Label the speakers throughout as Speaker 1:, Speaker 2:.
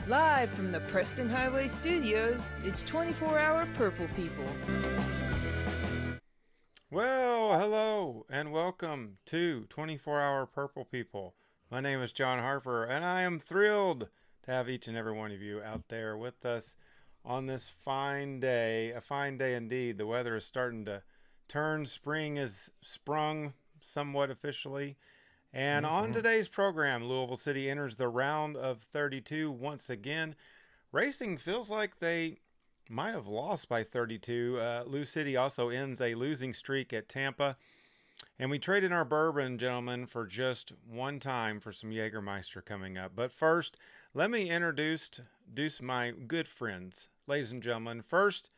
Speaker 1: Live from the Preston Highway Studios, it's 24-hour Purple People.
Speaker 2: Well, hello and welcome to 24-hour Purple People. My name is John Harper, and I am thrilled to have each and every one of you out there with us on this fine day. A fine day indeed. The weather is starting to turn. Spring is sprung somewhat officially. And on today's program, LouCity enters the round of 32 once again. Racing feels like they might have lost by 32. LouCity also ends a losing streak at Tampa. And we traded our bourbon, gentlemen, for just one time for some Jägermeister coming up. But first, let me introduce my good friends, ladies and gentlemen. First,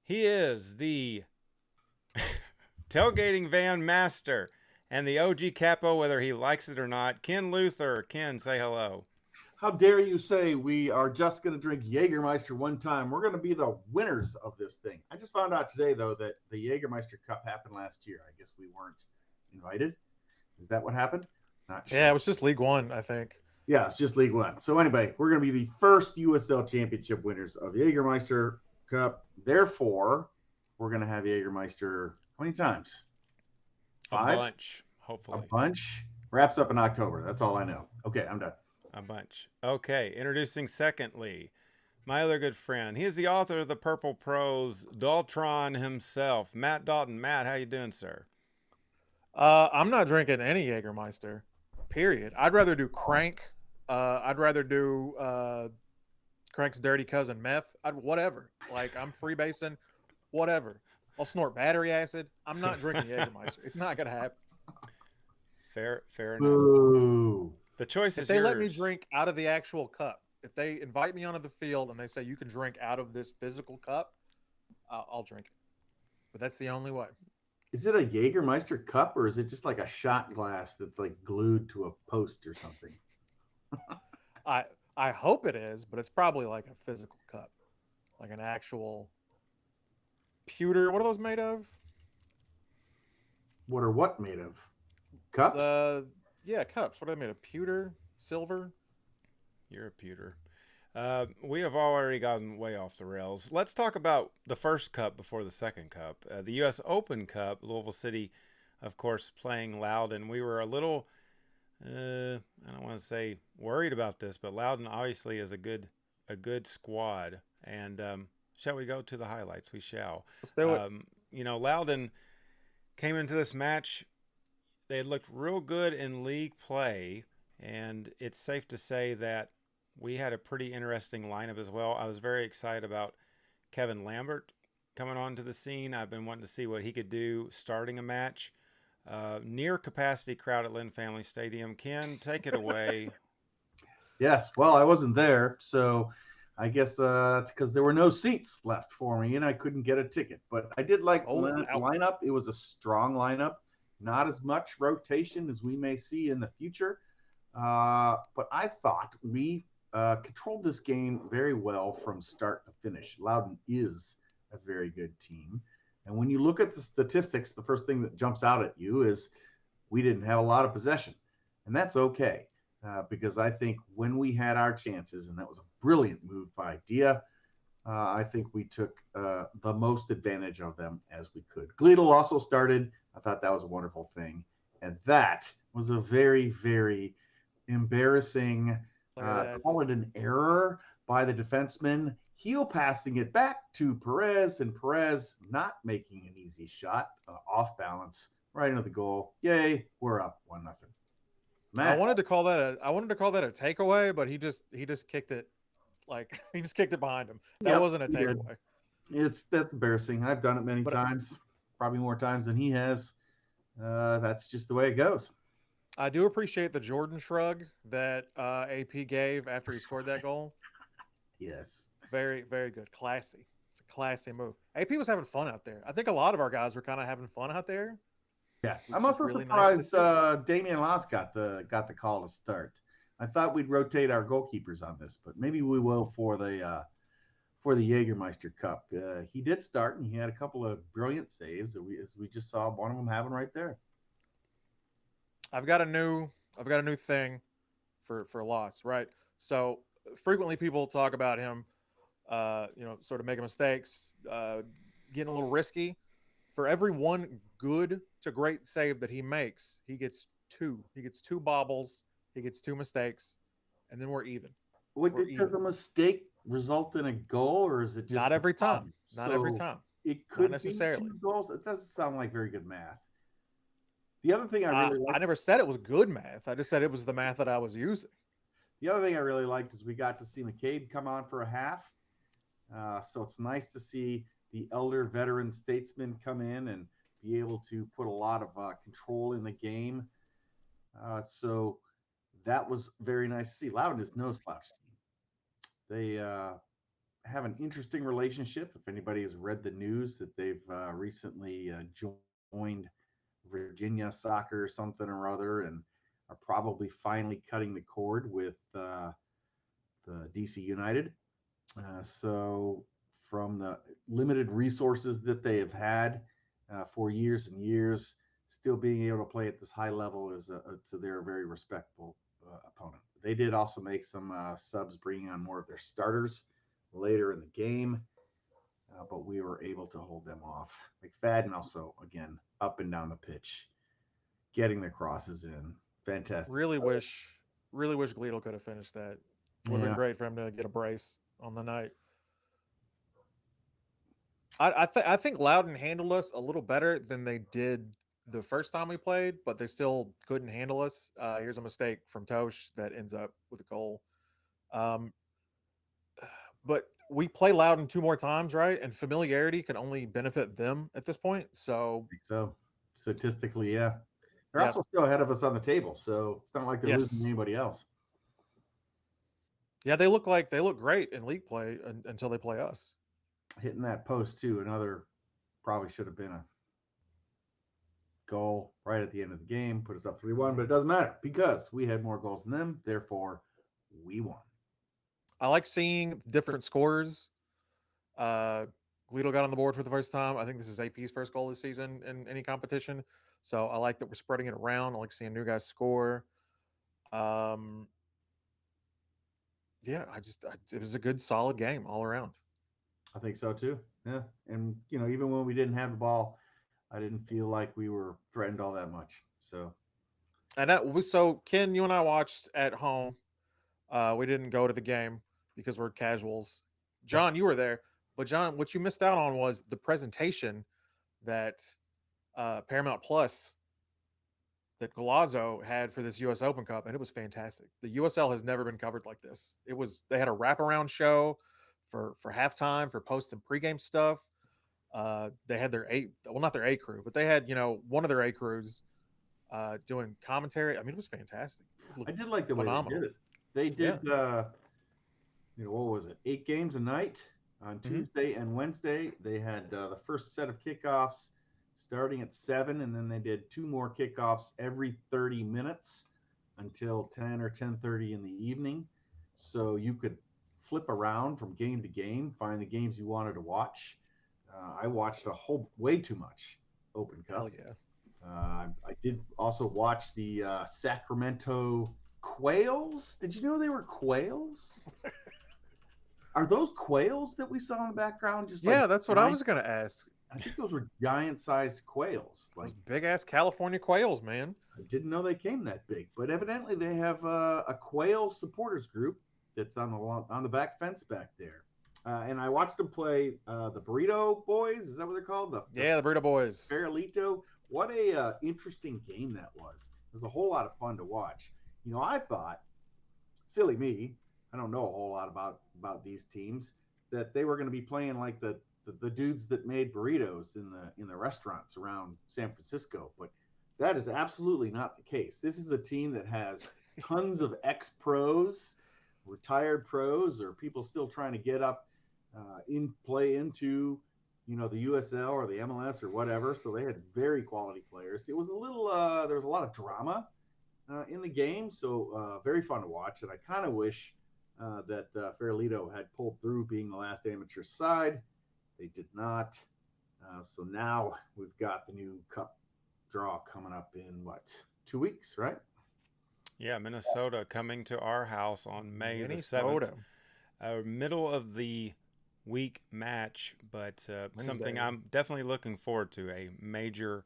Speaker 2: he is the tailgating van master and the OG capo, whether he likes it or not. Ken Luther. Ken, say hello.
Speaker 3: How dare you say we are just going to drink Jägermeister one time? We're going to be the winners of this thing. I just found out today, though, that the Jägermeister Cup happened last year. I guess we weren't invited. Is that what happened?
Speaker 4: Not sure. Yeah, it was just League One, I think.
Speaker 3: Yeah, it's just League One. So anyway, we're going to be the first USL Championship winners of the Jägermeister Cup. Therefore, we're going to have Jägermeister how many times?
Speaker 2: 5? A bunch, hopefully.
Speaker 3: A bunch. Wraps up in October. That's all I know. Okay, I'm done.
Speaker 2: A bunch. Okay, introducing secondly, my other good friend. He is the author of the Purple Prose, Daltron himself, Matt Dalton. Matt, how you doing, sir?
Speaker 4: I'm not drinking any Jägermeister, period. I'd rather do Crank. I'd rather do Crank's Dirty Cousin Meth. Whatever. Like, I'm freebasing, whatever. I'll snort battery acid. I'm not drinking Jägermeister. It's not going to happen.
Speaker 2: Fair enough.
Speaker 3: Ooh.
Speaker 2: The choice is
Speaker 4: yours. If they
Speaker 2: yours.
Speaker 4: let me drink out of the actual cup, if they invite me onto the field and they say you can drink out of this physical cup, I'll drink it. But that's the only way.
Speaker 3: Is it a Jägermeister cup or is it just like a shot glass that's like glued to a post or something?
Speaker 4: I hope it is, but it's probably like a physical cup, like an actual pewter. What are those made of?
Speaker 3: What are what made of? Cups?
Speaker 4: Yeah, cups. What are they made of? Pewter? Silver?
Speaker 2: You're a pewter. We have already gotten way off the rails. Let's talk about the first cup before the second cup. The U.S. Open Cup, Louisville City, of course, playing Loudoun. We were a little, I don't want to say worried about this, but Loudoun obviously is a good squad. And shall we go to the highlights? We shall.
Speaker 4: Let's do it.
Speaker 2: Loudoun came into this match. They looked real good in league play, and it's safe to say that we had a pretty interesting lineup as well. I was very excited about Kevin Lambert coming onto the scene. I've been wanting to see what he could do starting a match. Near capacity crowd at Lynn Family Stadium. Ken, take it away.
Speaker 3: Yes, well, I wasn't there, so I guess it's because there were no seats left for me, and I couldn't get a ticket. But I did like the lineup. It was a strong lineup. Not as much rotation as we may see in the future. But I thought we controlled this game very well from start to finish. Loudoun is a very good team. And when you look at the statistics, the first thing that jumps out at you is we didn't have a lot of possession. And that's okay, because I think when we had our chances, and that was a brilliant move by Dia, I think we took the most advantage of them as we could. Gleedle also started. I thought that was a wonderful thing. And that was a very, very embarrassing, call it an error by the defenseman, heel passing it back to Perez, and Perez not making an easy shot, off balance, right into the goal. Yay, we're up 1-0.
Speaker 4: I wanted to call that a takeaway, but he just kicked it, like he just kicked it behind him. That wasn't a takeaway.
Speaker 3: That's embarrassing. I've done it many times, probably more times than he has. That's just the way it goes.
Speaker 4: I do appreciate the Jordan shrug that AP gave after he scored that goal.
Speaker 3: Yes.
Speaker 4: Very, very good. Classy. It's a classy move. AP was having fun out there. I think a lot of our guys were kind of having fun out there.
Speaker 3: Yeah. I'm also really surprised Damian Loss got the call to start. I thought we'd rotate our goalkeepers on this, but maybe we will for the Jägermeister Cup. He did start, and he had a couple of brilliant saves that we just saw one of them having right there.
Speaker 4: I've got a new thing for Loss, right? So frequently people talk about him, sort of making mistakes, getting a little risky. For every one good to great save that he makes, he gets two. He gets two bobbles. He gets two mistakes, and then we're even.
Speaker 3: Does a mistake result in a goal, or is it just
Speaker 4: not every time? Not every
Speaker 3: So
Speaker 4: time.
Speaker 3: it
Speaker 4: Not
Speaker 3: could be
Speaker 4: necessarily.
Speaker 3: 2 goals. It doesn't sound like very good math. The other thing I really
Speaker 4: I
Speaker 3: liked,
Speaker 4: never said it was good math. I just said it was the math that I was using.
Speaker 3: the other thing I really liked is we got to see McCabe come on for a half. So it's nice to see the elder veteran statesman come in and be able to put a lot of control in the game. So that was very nice to see. Loudoun is no slouch team. They have an interesting relationship. If anybody has read the news that they've recently joined Virginia soccer or something or other, and are probably finally cutting the cord with the DC United. So from the limited resources that they have had for years and years, still being able to play at this high level is so they're a very respectable opponent. They did also make some subs, bringing on more of their starters later in the game, but we were able to hold them off. McFadden also, again, up and down the pitch, getting the crosses in. Fantastic.
Speaker 4: Really wish Gleedle could have finished that. Would have been great for him to get a brace on the night. I think Loudoun handled us a little better than they did the first time we played, but they still couldn't handle us. Here's a mistake from Tosh that ends up with a goal. But we play Loudoun 2 more times, right? And familiarity can only benefit them at this point. So,
Speaker 3: I think so statistically, yeah. They're also still ahead of us on the table, so it's not like they're losing anybody else.
Speaker 4: Yeah, they look great in league play until they play us.
Speaker 3: Hitting that post too, another probably should have been a goal right at the end of the game, put us up 3-1, but it doesn't matter because we had more goals than them, therefore we won.
Speaker 4: I like seeing different scorers. Gleedle got on the board for the first time. I think this is AP's first goal this season in any competition. So I like that we're spreading it around. I like seeing new guys score. Yeah, it was a good, solid game all around.
Speaker 3: I think so too. Yeah, and even when we didn't have the ball, I didn't feel like we were threatened all that much. So,
Speaker 4: so Ken, you and I watched at home. We didn't go to the game because we're casuals. John, you were there, but John, what you missed out on was the presentation that Paramount Plus that Galazzo had for this U.S. Open Cup, and it was fantastic. The USL has never been covered like this. They had a wraparound show for halftime, for post and pregame stuff. They had not their A crew, but they had one of their A crews doing commentary. I mean, it was fantastic.
Speaker 3: I did like the way they did it. They did, what was it? 8 games a night on Tuesday and Wednesday. They had the first set of kickoffs starting at 7, and then they did 2 more kickoffs every 30 minutes until 10 or 10:30 in the evening. So you could flip around from game to game, find the games you wanted to watch. I watched way too much Open Cup.
Speaker 4: Hell yeah.
Speaker 3: I did also watch the Sacramento Quails. Did you know they were quails? Are those quails that we saw in the background?
Speaker 4: That's what I was going to ask.
Speaker 3: I think those were giant-sized quails.
Speaker 4: Those big-ass California quails, man.
Speaker 3: I didn't know they came that big, but evidently they have a quail supporters group that's on the back fence back there. And I watched them play the Burrito Boys. Is that what they're called? The
Speaker 4: Burrito Boys.
Speaker 3: Farolito. What a interesting game that was. It was a whole lot of fun to watch. I thought, silly me, I don't know a whole lot about these teams, that they were going to be playing like the dudes that made burritos in the restaurants around San Francisco, but that is absolutely not the case. This is a team that has tons of ex-pros, retired pros, or people still trying to get up play into the USL or the MLS or whatever. So they had very quality players. It was there was a lot of drama in the game, so very fun to watch. And I kind of wish that Farolito had pulled through being the last amateur side. They did not. So now we've got the new cup draw coming up in 2 weeks, right?
Speaker 2: Yeah, Minnesota coming to our house on May the 7th.
Speaker 4: Minnesota.
Speaker 2: Middle of the week match, but something
Speaker 4: Wednesday.
Speaker 2: I'm definitely looking forward to. A major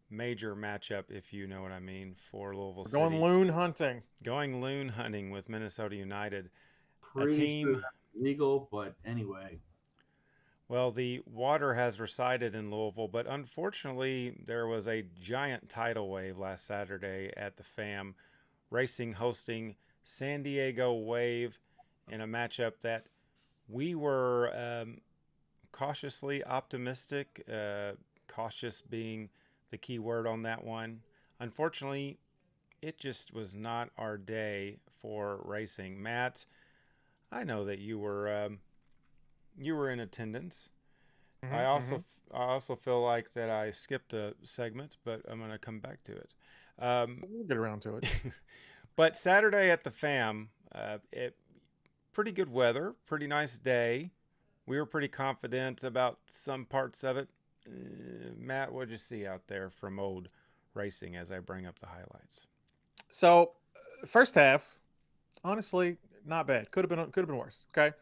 Speaker 2: matchup, if you know what I mean, for Louisville
Speaker 4: We're
Speaker 2: City.
Speaker 4: going loon hunting.
Speaker 2: Going loon hunting with Minnesota United.
Speaker 3: Pretty sure that's legal, but anyway.
Speaker 2: Well, the water has receded in Louisville, but unfortunately, there was a giant tidal wave last Saturday at the FAM. Racing hosting San Diego Wave in a matchup that we were cautiously optimistic, cautious being the key word on that one. Unfortunately, it just was not our day for racing. Matt, I know that you were in attendance. I also feel like that I skipped a segment, but I'm going to come back to it.
Speaker 4: We'll get around to it.
Speaker 2: But Saturday at the FAM, pretty good weather, pretty nice day. We were pretty confident about some parts of it. Matt, what did you see out there from old racing as I bring up the highlights?
Speaker 4: So, first half, honestly, not bad. Could have been worse. Okay,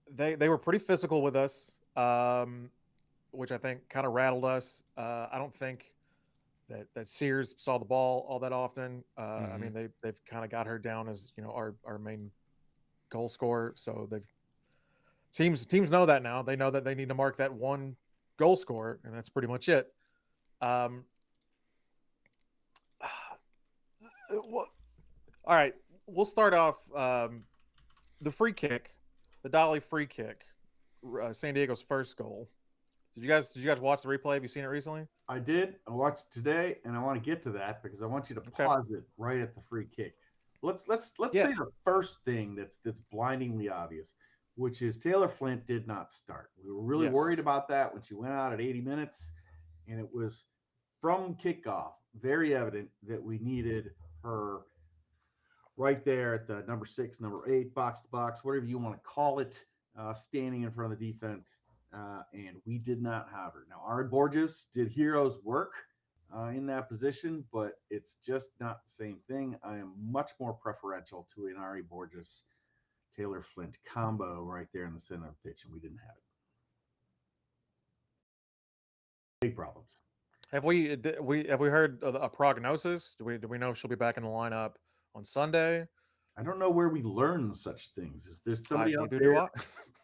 Speaker 4: they were pretty physical with us, which I think kind of rattled us. I don't think that Sears saw the ball all that often. I mean, they've kind of got her down as our main goal scorer, so teams know that now. They know that they need to mark that one goal scorer, and that's pretty much it. Well, all right, we'll start off the free kick, the Dolly free kick, San Diego's first goal. Did you guys watch the replay? Have you seen it recently?
Speaker 3: I did. I watched it today, and I want to get to that because I want you to pause it right at the free kick. Let's say the first thing that's blindingly obvious, which is Taylor Flint did not start. We were really worried about that when she went out at 80 minutes, and it was from kickoff very evident that we needed her right there at the number 6, number 8, box to box, whatever you want to call it, standing in front of the defense. And we did not have her. Now, Ari Borges did heroes work in that position, but it's just not the same thing. I am much more preferential to an Ari Borges Taylor Flint combo right there in the center of the pitch, and we didn't have it. Big problems.
Speaker 4: Have we heard a prognosis? Do we know if she'll be back in the lineup on Sunday?
Speaker 3: I don't know where we learn such things. Is there somebody out
Speaker 4: Neither
Speaker 3: there
Speaker 4: do I.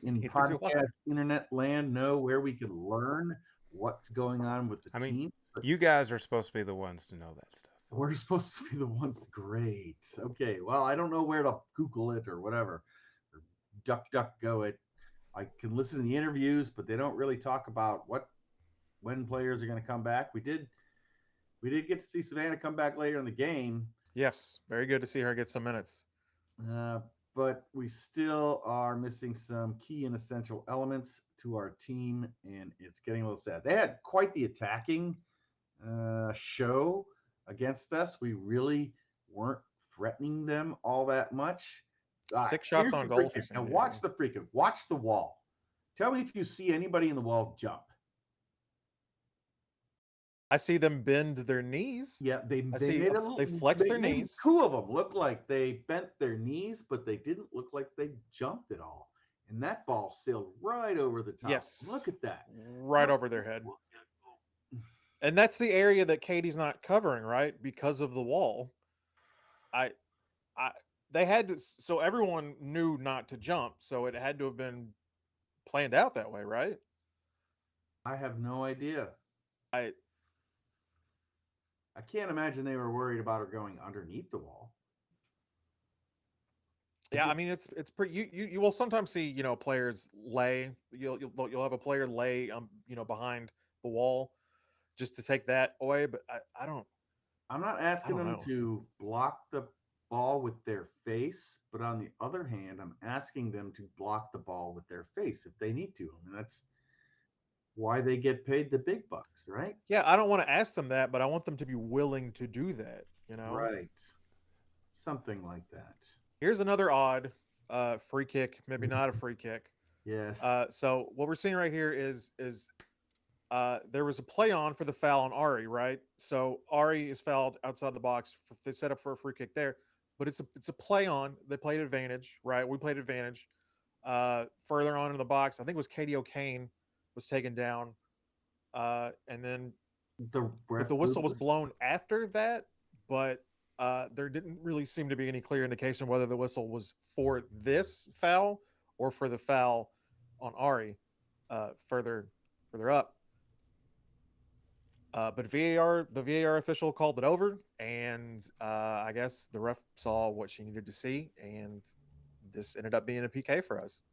Speaker 3: in
Speaker 4: Neither do I.
Speaker 3: podcast internet land know where we could learn what's going on with the team?
Speaker 2: You guys are supposed to be the ones to know that stuff.
Speaker 3: We're supposed to be the ones. Great. Okay. Well, I don't know where to Google it or whatever, or DuckDuckGo it. I can listen to the interviews, but they don't really talk about when players are going to come back. We did get to see Savannah come back later in the game.
Speaker 4: Yes, very good to see her get some minutes.
Speaker 3: But we still are missing some key and essential elements to our team, and it's getting a little sad. They had quite the attacking show against us. We really weren't threatening them all that much.
Speaker 4: 6 shots on goal.
Speaker 3: Now watch the free kick. Watch the wall. Tell me if you see anybody in the wall jump.
Speaker 4: I see them bend their knees.
Speaker 3: Yeah, they
Speaker 4: flex their knees.
Speaker 3: 2 of them look like they bent their knees, but they didn't look like they jumped at all. And that ball sailed right over the top.
Speaker 4: Yes.
Speaker 3: Look at that.
Speaker 4: Right over their head. And that's the area that Katie's not covering, right? Because of the wall. They had to, so everyone knew not to jump, so it had to have been planned out that way, right?
Speaker 3: I have no idea. I can't imagine they were worried about her going underneath the wall.
Speaker 4: Yeah, I mean it's pretty. You will sometimes see players lay. You'll have a player lay behind the wall just to take that away. But I don't.
Speaker 3: I'm not asking them to block the ball with their face, but on the other hand, I'm asking them to block the ball with their face if they need to. I mean, that's why they get paid the big bucks, right?
Speaker 4: Yeah, I don't want to ask them that, but I want them to be willing to do that,
Speaker 3: Right. Something like that.
Speaker 4: Here's another odd free kick, maybe not a free kick.
Speaker 3: Yes.
Speaker 4: So what we're seeing right here is there was a play on for the foul on Ari, right? So Ari is fouled outside the box. They set up for a free kick there, but it's a play on. They played advantage, right? We played advantage. Further on in the box, I think it was Katie O'Kane was taken down, and then the whistle was blown after that, but there didn't really seem to be any clear indication whether the whistle was for this foul or for the foul on Ari further up. But the VAR official called it over, and I guess the ref saw what she needed to see, and this ended up being a PK for us.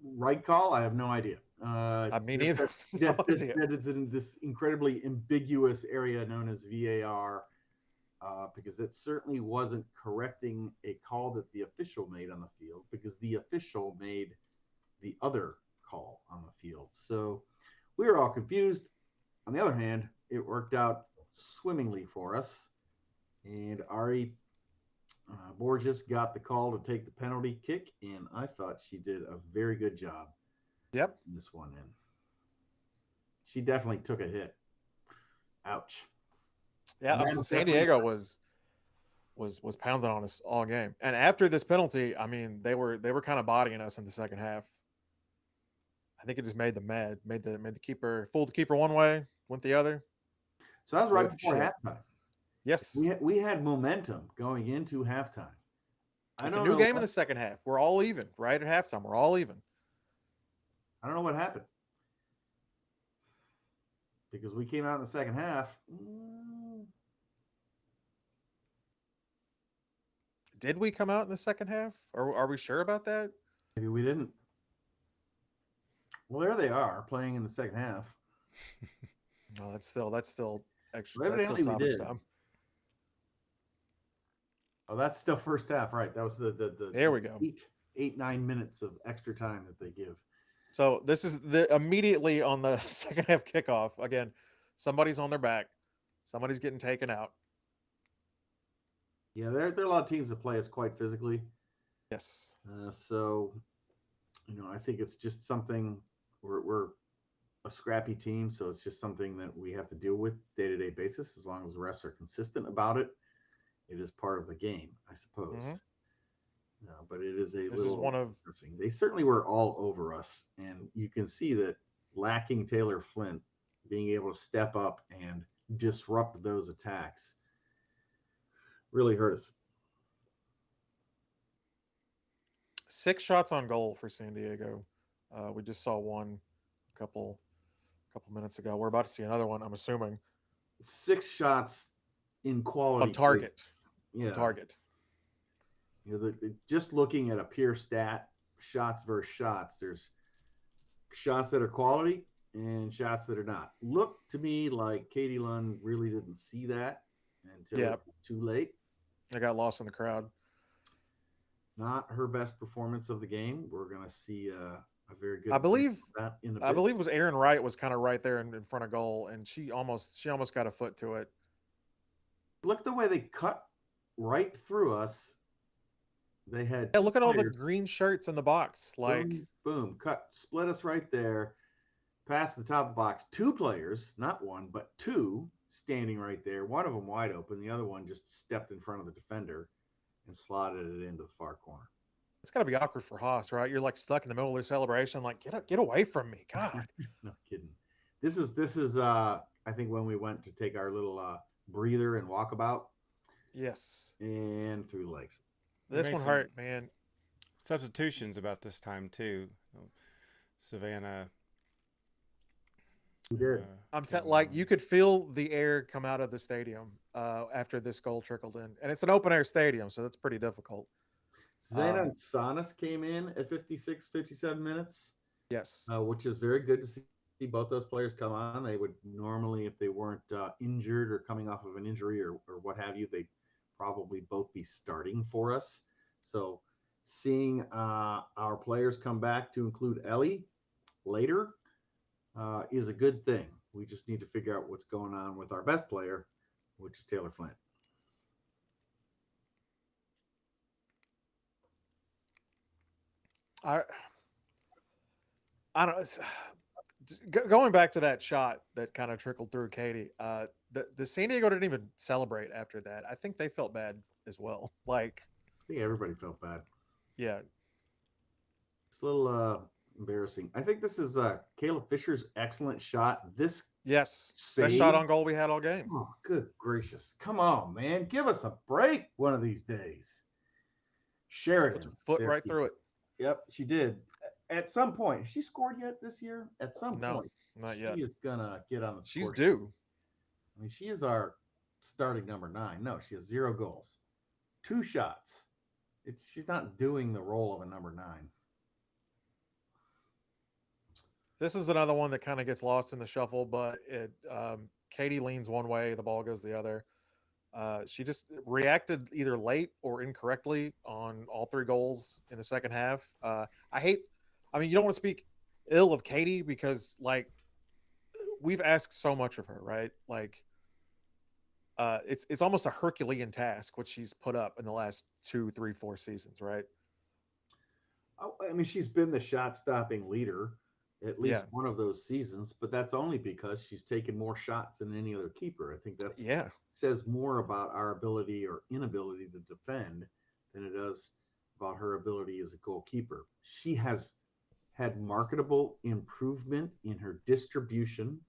Speaker 3: Right call? I have no idea.
Speaker 4: I mean, neither.
Speaker 3: That is in this incredibly ambiguous area known as VAR, because it certainly wasn't correcting a call that the official made on the field, because the official made the other call on the field. So we were all confused. On the other hand, it worked out swimmingly for us, and Ari Borges got the call to take the penalty kick, and I thought she did a very good job.
Speaker 4: Yep.
Speaker 3: In this one, in. She definitely took a hit. Ouch.
Speaker 4: Yeah, San Diego was pounding on us all game, and after this penalty, I mean, they were kind of bodying us in the second half. I think it just made them mad. Made the keeper fooled the keeper one way, went the other.
Speaker 3: So that was right before halftime.
Speaker 4: Yes,
Speaker 3: we had momentum going into halftime.
Speaker 4: It's a new game in the second half. We're all even right at halftime. We're all even.
Speaker 3: I don't know what happened, because we came out in the second half.
Speaker 4: Did we come out in the second half? Or are we sure about that?
Speaker 3: Maybe we didn't. Well, there they are playing in the second half.
Speaker 4: No, that's still extra.
Speaker 3: Well,
Speaker 4: that's still stoppage time.
Speaker 3: Oh, that's still first half, right? That was the
Speaker 4: there we go.
Speaker 3: 9 minutes of extra time that they give.
Speaker 4: So this is immediately on the second half kickoff. Again, somebody's on their back. Somebody's getting taken out.
Speaker 3: Yeah, there are a lot of teams that play us quite physically.
Speaker 4: Yes.
Speaker 3: So, I think it's just something we're a scrappy team, so it's just something that we have to deal with day-to-day basis. As long as the refs are consistent about it, it is part of the game, I suppose.
Speaker 4: Mm-hmm.
Speaker 3: But it is
Speaker 4: this is one of
Speaker 3: they certainly were all over us, and you can see that lacking Taylor Flint being able to step up and disrupt those attacks really hurt us.
Speaker 4: 6 shots on goal for San Diego. We just saw one a couple minutes ago. We're about to see another one, I'm assuming.
Speaker 3: 6 shots in quality.
Speaker 4: On target.
Speaker 3: Yeah.
Speaker 4: On target.
Speaker 3: Just looking at a pure stat, shots versus shots, there's shots that are quality and shots that are not. Looked to me like Katie Lund really didn't see that until it was too late.
Speaker 4: I got lost in the crowd.
Speaker 3: Not her best performance of the game. We're going to see a very good.
Speaker 4: I believe it was Aaron Wright was kind of right there in front of goal, and she almost got a foot to it.
Speaker 3: Look at the way they cut right through us. They had
Speaker 4: look at all the green shirts in the box. Like
Speaker 3: boom, cut, split us right there, past the top of the box. 2 players, not one, but 2 standing right there. One of them wide open. The other one just stepped in front of the defender and slotted it into the far corner.
Speaker 4: It's got to be awkward for Haas, right? You're like stuck in the middle of their celebration. Like, get away from me, God.
Speaker 3: No kidding. This is I think when we went to take our little breather and walkabout.
Speaker 2: Yes.
Speaker 3: And through the legs.
Speaker 4: This one hurt, man.
Speaker 2: Substitutions about this time too. Savannah.
Speaker 4: I'm like, you could feel the air come out of the stadium after this goal trickled in, and it's an open air stadium, so that's pretty difficult.
Speaker 3: Savannah and Sanas came in at 56, 57 minutes.
Speaker 4: Yes,
Speaker 3: which is very good to see both those players come on. They would normally, if they weren't injured or coming off of an injury or what have you, they'd probably both be starting for us. So seeing our players come back to include Ellie later is a good thing. We just need to figure out what's going on with our best player, which is Taylor Flint.
Speaker 4: I don't. Going back to that shot that kind of trickled through Katie, the San Diego didn't even celebrate after that. I think they felt bad as well. Like,
Speaker 3: I think everybody felt bad.
Speaker 4: yeah,
Speaker 3: It's a little embarrassing. I think this is Caleb Fisher's excellent shot. This
Speaker 4: yes, best
Speaker 3: save.
Speaker 4: shot on goal we had all game.
Speaker 3: Oh, good gracious. Come on, man. Give us a break one of these days. Sheridan.
Speaker 4: Puts her foot right through it.
Speaker 3: Yep, she did. At some point, has she scored yet this year? At some point,
Speaker 4: not yet.
Speaker 3: She is gonna get on the
Speaker 4: She's
Speaker 3: score.
Speaker 4: due.
Speaker 3: I mean, she is our starting number 9. No, she has 0 goals, 2 shots. She's not doing the role of a number 9.
Speaker 4: This is another one that kind of gets lost in the shuffle, but Katie leans one way, the ball goes the other. She just reacted either late or incorrectly on all 3 goals in the second half. You don't want to speak ill of Katie because, like, we've asked so much of her, right? Like, it's almost a Herculean task what she's put up in the last 2, 3, 4 seasons, right?
Speaker 3: I mean, she's been the shot-stopping leader at least one of those seasons, but that's only because she's taken more shots than any other keeper. I think that's says more about our ability or inability to defend than it does about her ability as a goalkeeper. She has had marketable improvement in her distribution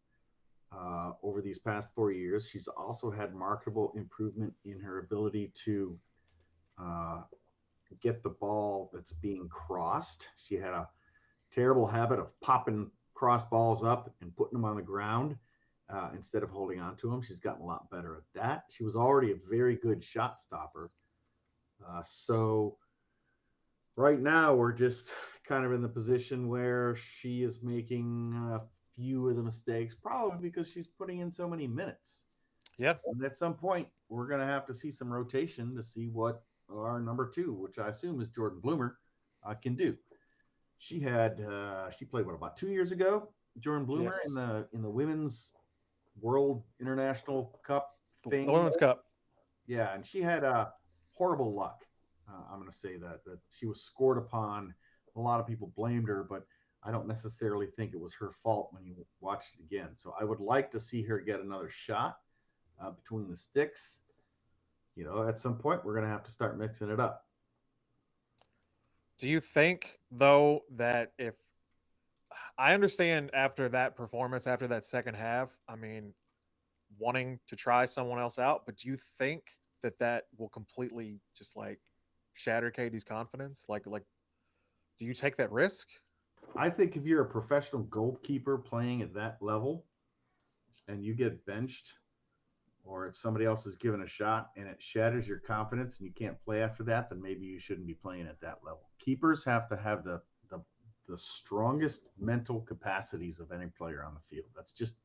Speaker 3: over these past 4 years. She's also had marketable improvement in her ability to get the ball that's being crossed. She had a terrible habit of popping cross balls up and putting them on the ground instead of holding on to them. She's gotten a lot better at that. She was already a very good shot stopper. So right now we're just kind of in the position where she is making a few of the mistakes, probably because she's putting in so many minutes.
Speaker 4: Yeah.
Speaker 3: And at some point, we're going to have to see some rotation to see what our number 2, which I assume is Jordan Bloomer, can do. She played about 2 years ago, Jordan Bloomer, in the Women's World International Cup thing.
Speaker 4: The Women's Cup.
Speaker 3: Yeah, and she had horrible luck. I'm going to say that she was scored upon. A lot of people blamed her, but I don't necessarily think it was her fault when you watch it again. So I would like to see her get another shot between the sticks. You know, at some point, we're going to have to start mixing it up.
Speaker 4: Do you think, though, that if I understand after that performance, after that second half, I mean, wanting to try someone else out, but do you think that will completely just like shatter Katie's confidence? Like, do you take that risk?
Speaker 3: I think if you're a professional goalkeeper playing at that level and you get benched or if somebody else is given a shot and it shatters your confidence and you can't play after that, then maybe you shouldn't be playing at that level. Keepers have to have the strongest mental capacities of any player on the field. That's just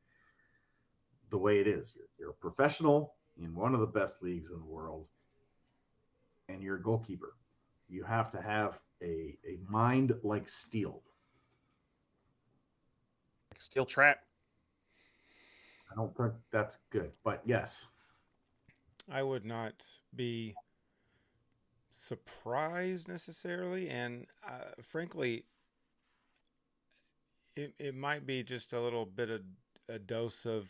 Speaker 3: the way it is. You're a professional in one of the best leagues in the world, and you're a goalkeeper. You have to have a mind like steel.
Speaker 4: Like a steel trap.
Speaker 3: I don't think that's good, but yes.
Speaker 2: I would not be surprised necessarily, and frankly, it might be just a little bit of a dose of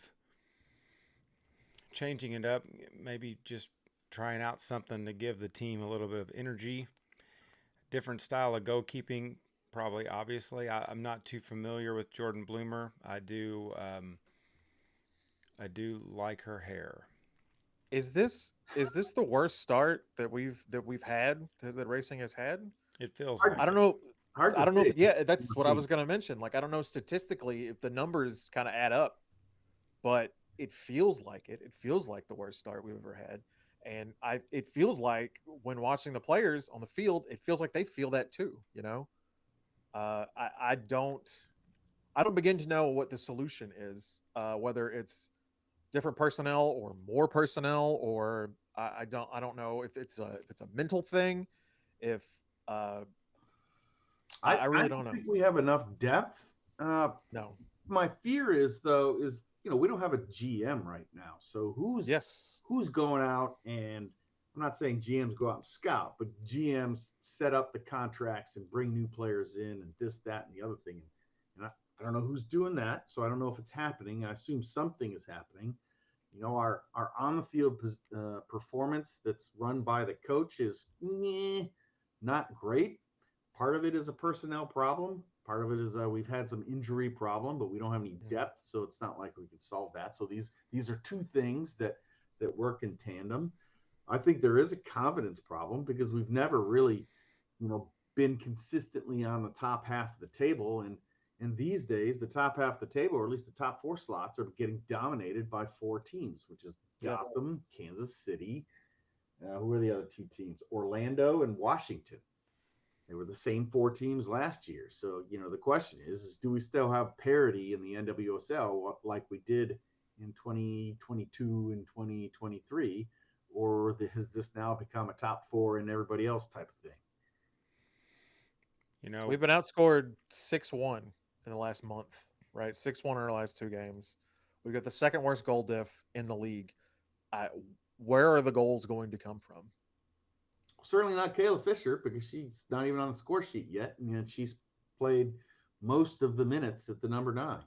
Speaker 2: changing it up, maybe just trying out something to give the team a little bit of energy, different style of goalkeeping, probably, obviously. I'm not too familiar with Jordan Bloomer. I do like her hair.
Speaker 4: Is this the worst start that we've had that racing has had?
Speaker 2: It feels
Speaker 3: Hard-
Speaker 2: like
Speaker 4: I don't know. I don't know.
Speaker 3: If,
Speaker 4: That's what I was going to mention. Like, I don't know statistically if the numbers kind of add up, but it feels like it. It feels like the worst start we've ever had, and it feels like when watching the players on the field, it feels like they feel that too. You know, I don't begin to know what the solution is. Whether it's different personnel or more personnel, or I don't know if it's a mental thing. If I really don't know.
Speaker 3: I think we have enough depth.
Speaker 4: No.
Speaker 3: My fear is we don't have a GM right now. So who's going out, and I'm not saying GMs go out and scout, but GMs set up the contracts and bring new players in and this, that, and the other thing. And I don't know who's doing that, so I don't know if it's happening. I assume something is happening. You know, our on the field performance that's run by the coach is not great. Part of it is a personnel problem. Part of it is we've had some injury problem, but we don't have any depth, so it's not like we can solve that. So these are two things that work in tandem. I think there is a confidence problem because we've never really, been consistently on the top half of the table, and these days the top half of the table, or at least the top four slots, are getting dominated by four teams, which is Gotham, Kansas City. Who are the other two teams? Orlando and Washington. They were the same four teams last year. So, the question is do we still have parity in the NWSL like we did in 2022 and 2023? Or has this now become a top four and everybody else type of thing?
Speaker 4: We've been outscored 6-1 in the last month, right? 6-1 in our last two games. We've got the second worst goal diff in the league. Where are the goals going to come from?
Speaker 3: Certainly not Kayla Fisher, because she's not even on the score sheet yet, and she's played most of the minutes at the number 9.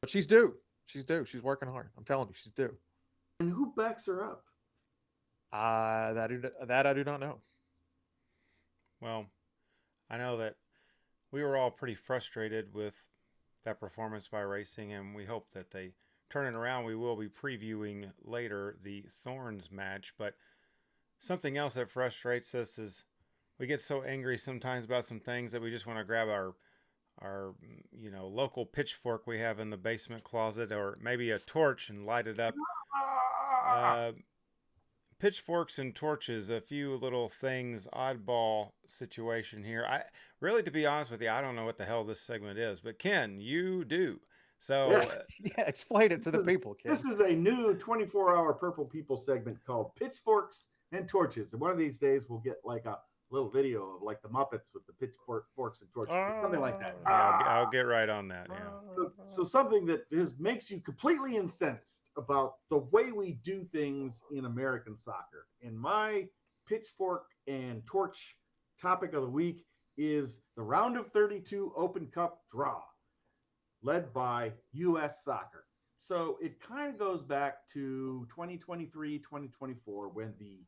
Speaker 4: But she's due. She's due. She's working hard. I'm telling you, she's due.
Speaker 3: And who backs her up?
Speaker 4: That I do not know.
Speaker 2: Well, I know that we were all pretty frustrated with that performance by Racing, and we hope that they turn it around. We will be previewing later the Thorns match, but something else that frustrates us is we get so angry sometimes about some things that we just want to grab our local pitchfork we have in the basement closet, or maybe a torch, and light it up. Pitchforks and Torches, a few little things, oddball situation here. To be honest with you, I don't know what the hell this segment is, but Ken, you do. So
Speaker 4: explain it to the people, Ken.
Speaker 3: This is a new 24-hour Purple People segment called Pitchforks and Torches. And one of these days we'll get like a little video of like the Muppets with the pitchforks and torches, something like that.
Speaker 2: Yeah, I'll get right on that. Yeah.
Speaker 3: So something that makes you completely incensed about the way we do things in American soccer. And my pitchfork and torch topic of the week is the round of 32 Open Cup draw, led by U.S. Soccer. So it kind of goes back to 2023, 2024, when the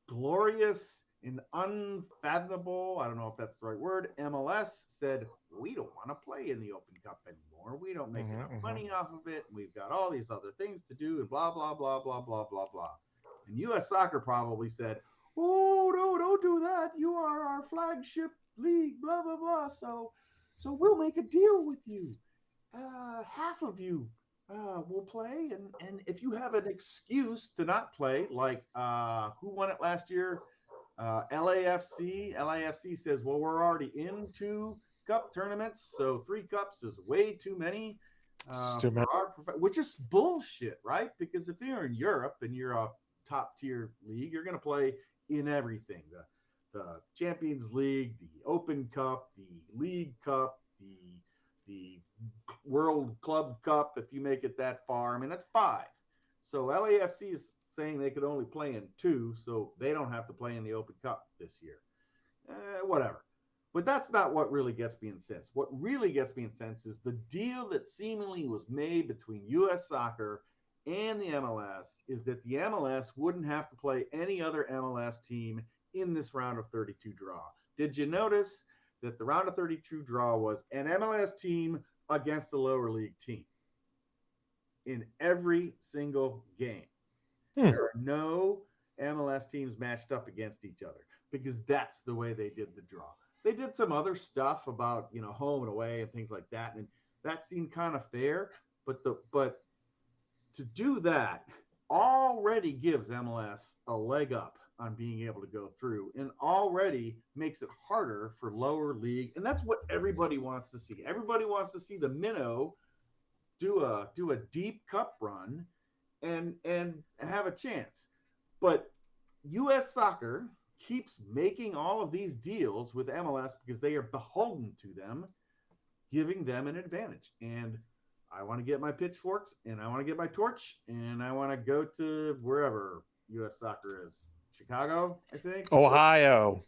Speaker 3: glorious and unfathomable, I don't know if that's the right word, MLS said, we don't want to play in the Open Cup anymore. We don't make enough money off of it. We've got all these other things to do, and blah, blah, blah, blah, blah, blah, blah. And U.S. Soccer probably said, oh, no, don't do that. You are our flagship league, blah, blah, blah. So we'll make a deal with you. Half of you will play, and if you have an excuse to not play, like who won it last year? LAFC says, well, we're already in 2 cup tournaments, so 3 cups is way too many, which is bullshit, right? Because if you're in Europe and you're a top tier league, you're going to play in everything, the Champions League, the Open Cup, the League Cup, the World Club Cup, if you make it that far. I mean, that's 5. So LAFC is saying they could only play in 2, so they don't have to play in the Open Cup this year. Whatever. But that's not what really gets me incensed. What really gets me incensed is the deal that seemingly was made between U.S. Soccer and the MLS is that the MLS wouldn't have to play any other MLS team in this round of 32 draw. Did you notice that the round of 32 draw was an MLS team against a lower league team in every single game? There are no MLS teams matched up against each other because that's the way they did the draw. They did some other stuff about, home and away and things like that, and that seemed kind of fair. But to do that already gives MLS a leg up on being able to go through, and already makes it harder for lower league. And that's what everybody wants to see. Everybody wants to see the minnow do a deep cup run and have a chance. But U.S. Soccer keeps making all of these deals with MLS because they are beholden to them, giving them an advantage. And I want to get my pitchforks, and I want to get my torch, and I want to go to wherever U.S. Soccer is. Chicago, I think.
Speaker 4: Ohio.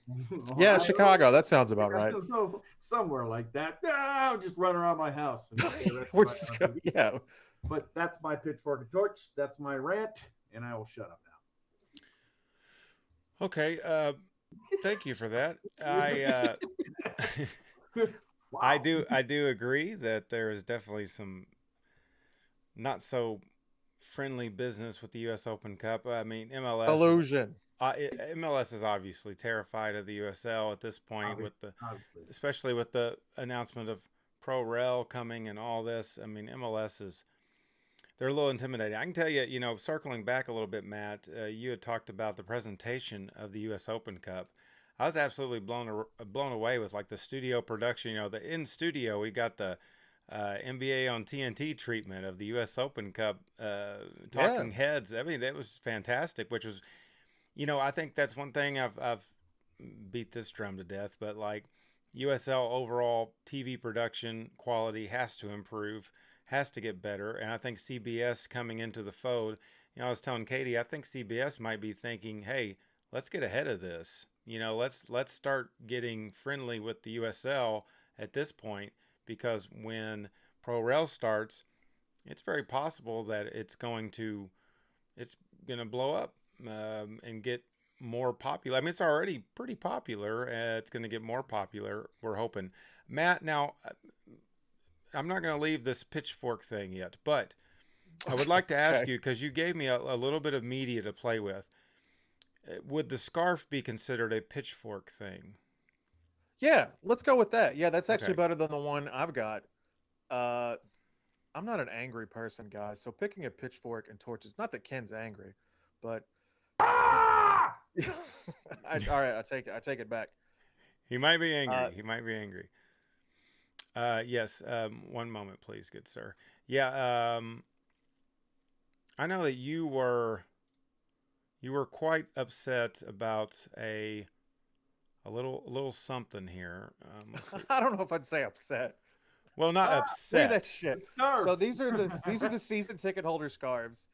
Speaker 4: Yeah,
Speaker 3: Ohio?
Speaker 4: Chicago. That sounds about right.
Speaker 3: Somewhere like that. No, I'm just running around my house. And
Speaker 4: We're just yeah.
Speaker 3: But that's my pitchfork and torch. That's my rant, and I will shut up now.
Speaker 2: Okay. Thank you for that.
Speaker 3: Wow.
Speaker 2: I do agree that there is definitely some not so friendly business with the U.S. Open Cup. I mean,
Speaker 4: Illusion.
Speaker 2: MLS is obviously terrified of the USL at this point, especially with the announcement of Pro Rel coming and all this. I mean, they're a little intimidating. I can tell you, circling back a little bit, Matt, you had talked about the presentation of the U.S. Open Cup. I was absolutely blown away with like the studio production. The in studio, we got the NBA on TNT treatment of the U.S. Open Cup, talking heads. I mean, that was fantastic. Which was, I think that's one thing I've beat this drum to death. But like USL overall TV production quality has to improve, has to get better, and I think CBS coming into the fold. I was telling Katie, I think CBS might be thinking, hey, let's get ahead of this. Let's start getting friendly with the USL at this point, because when Pro Rel starts, it's very possible that it's going to blow up and get more popular. I mean, it's already pretty popular. It's going to get more popular, we're hoping. Matt, now, I'm not going to leave this pitchfork thing yet, but I would like to ask you, because you gave me a little bit of media to play with. Would the scarf be considered a pitchfork thing?
Speaker 4: Yeah, let's go with that. Yeah, that's actually better than the one I've got. I'm not an angry person, guys. So picking a pitchfork and torches, not that Ken's angry, but all right, I take it back.
Speaker 2: He might be angry. Yes. One moment, please, good sir. Yeah. I know that you were quite upset about a little something here.
Speaker 4: I don't know if I'd say upset.
Speaker 2: Well, not upset.
Speaker 4: That shit. So these are the season ticket holder scarves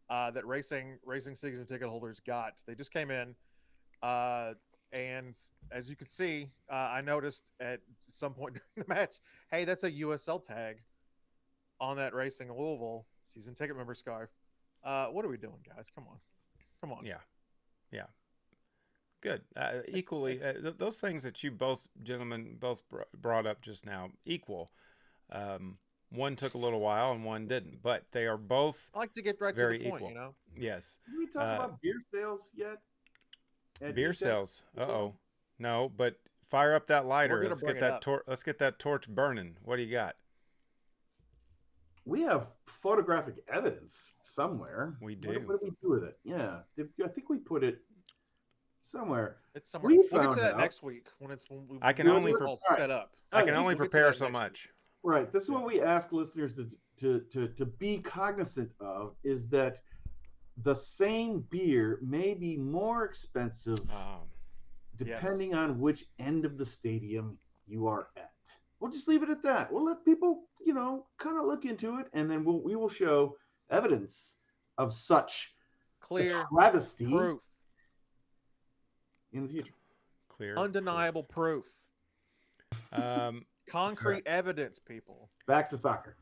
Speaker 4: that racing season ticket holders got. They just came in, and as you can see, I noticed at some point during the match, hey, that's a USL tag on that Racing Louisville season ticket member scarf. What are we doing, guys? Come on.
Speaker 2: Yeah. Good. Equally, those things that you gentlemen both brought up just now, equal. One took a little while and one didn't, but they are both.
Speaker 4: I like to get right
Speaker 2: very
Speaker 4: to the point,
Speaker 2: equal. Yes.
Speaker 3: Did we talk about beer sales yet?
Speaker 2: Beer sales. No, but fire up that lighter. Let's get that torch burning. What do you got?
Speaker 3: We have photographic evidence somewhere.
Speaker 2: We do.
Speaker 3: What do we do with it? Yeah, I think we put it somewhere.
Speaker 4: It's somewhere. We'll get to that next week when
Speaker 2: I can only
Speaker 4: set up.
Speaker 2: I can only prepare so much.
Speaker 3: Right. This is what we ask listeners to be cognizant of, is that the same beer may be more expensive depending on which end of the stadium you are at. We'll just leave it at that. We'll let people, kind of look into it, and then we will show evidence of such
Speaker 4: clear
Speaker 3: travesty
Speaker 4: proof
Speaker 3: in the future.
Speaker 2: Clear,
Speaker 4: undeniable proof. Concrete evidence, people.
Speaker 3: Back to soccer.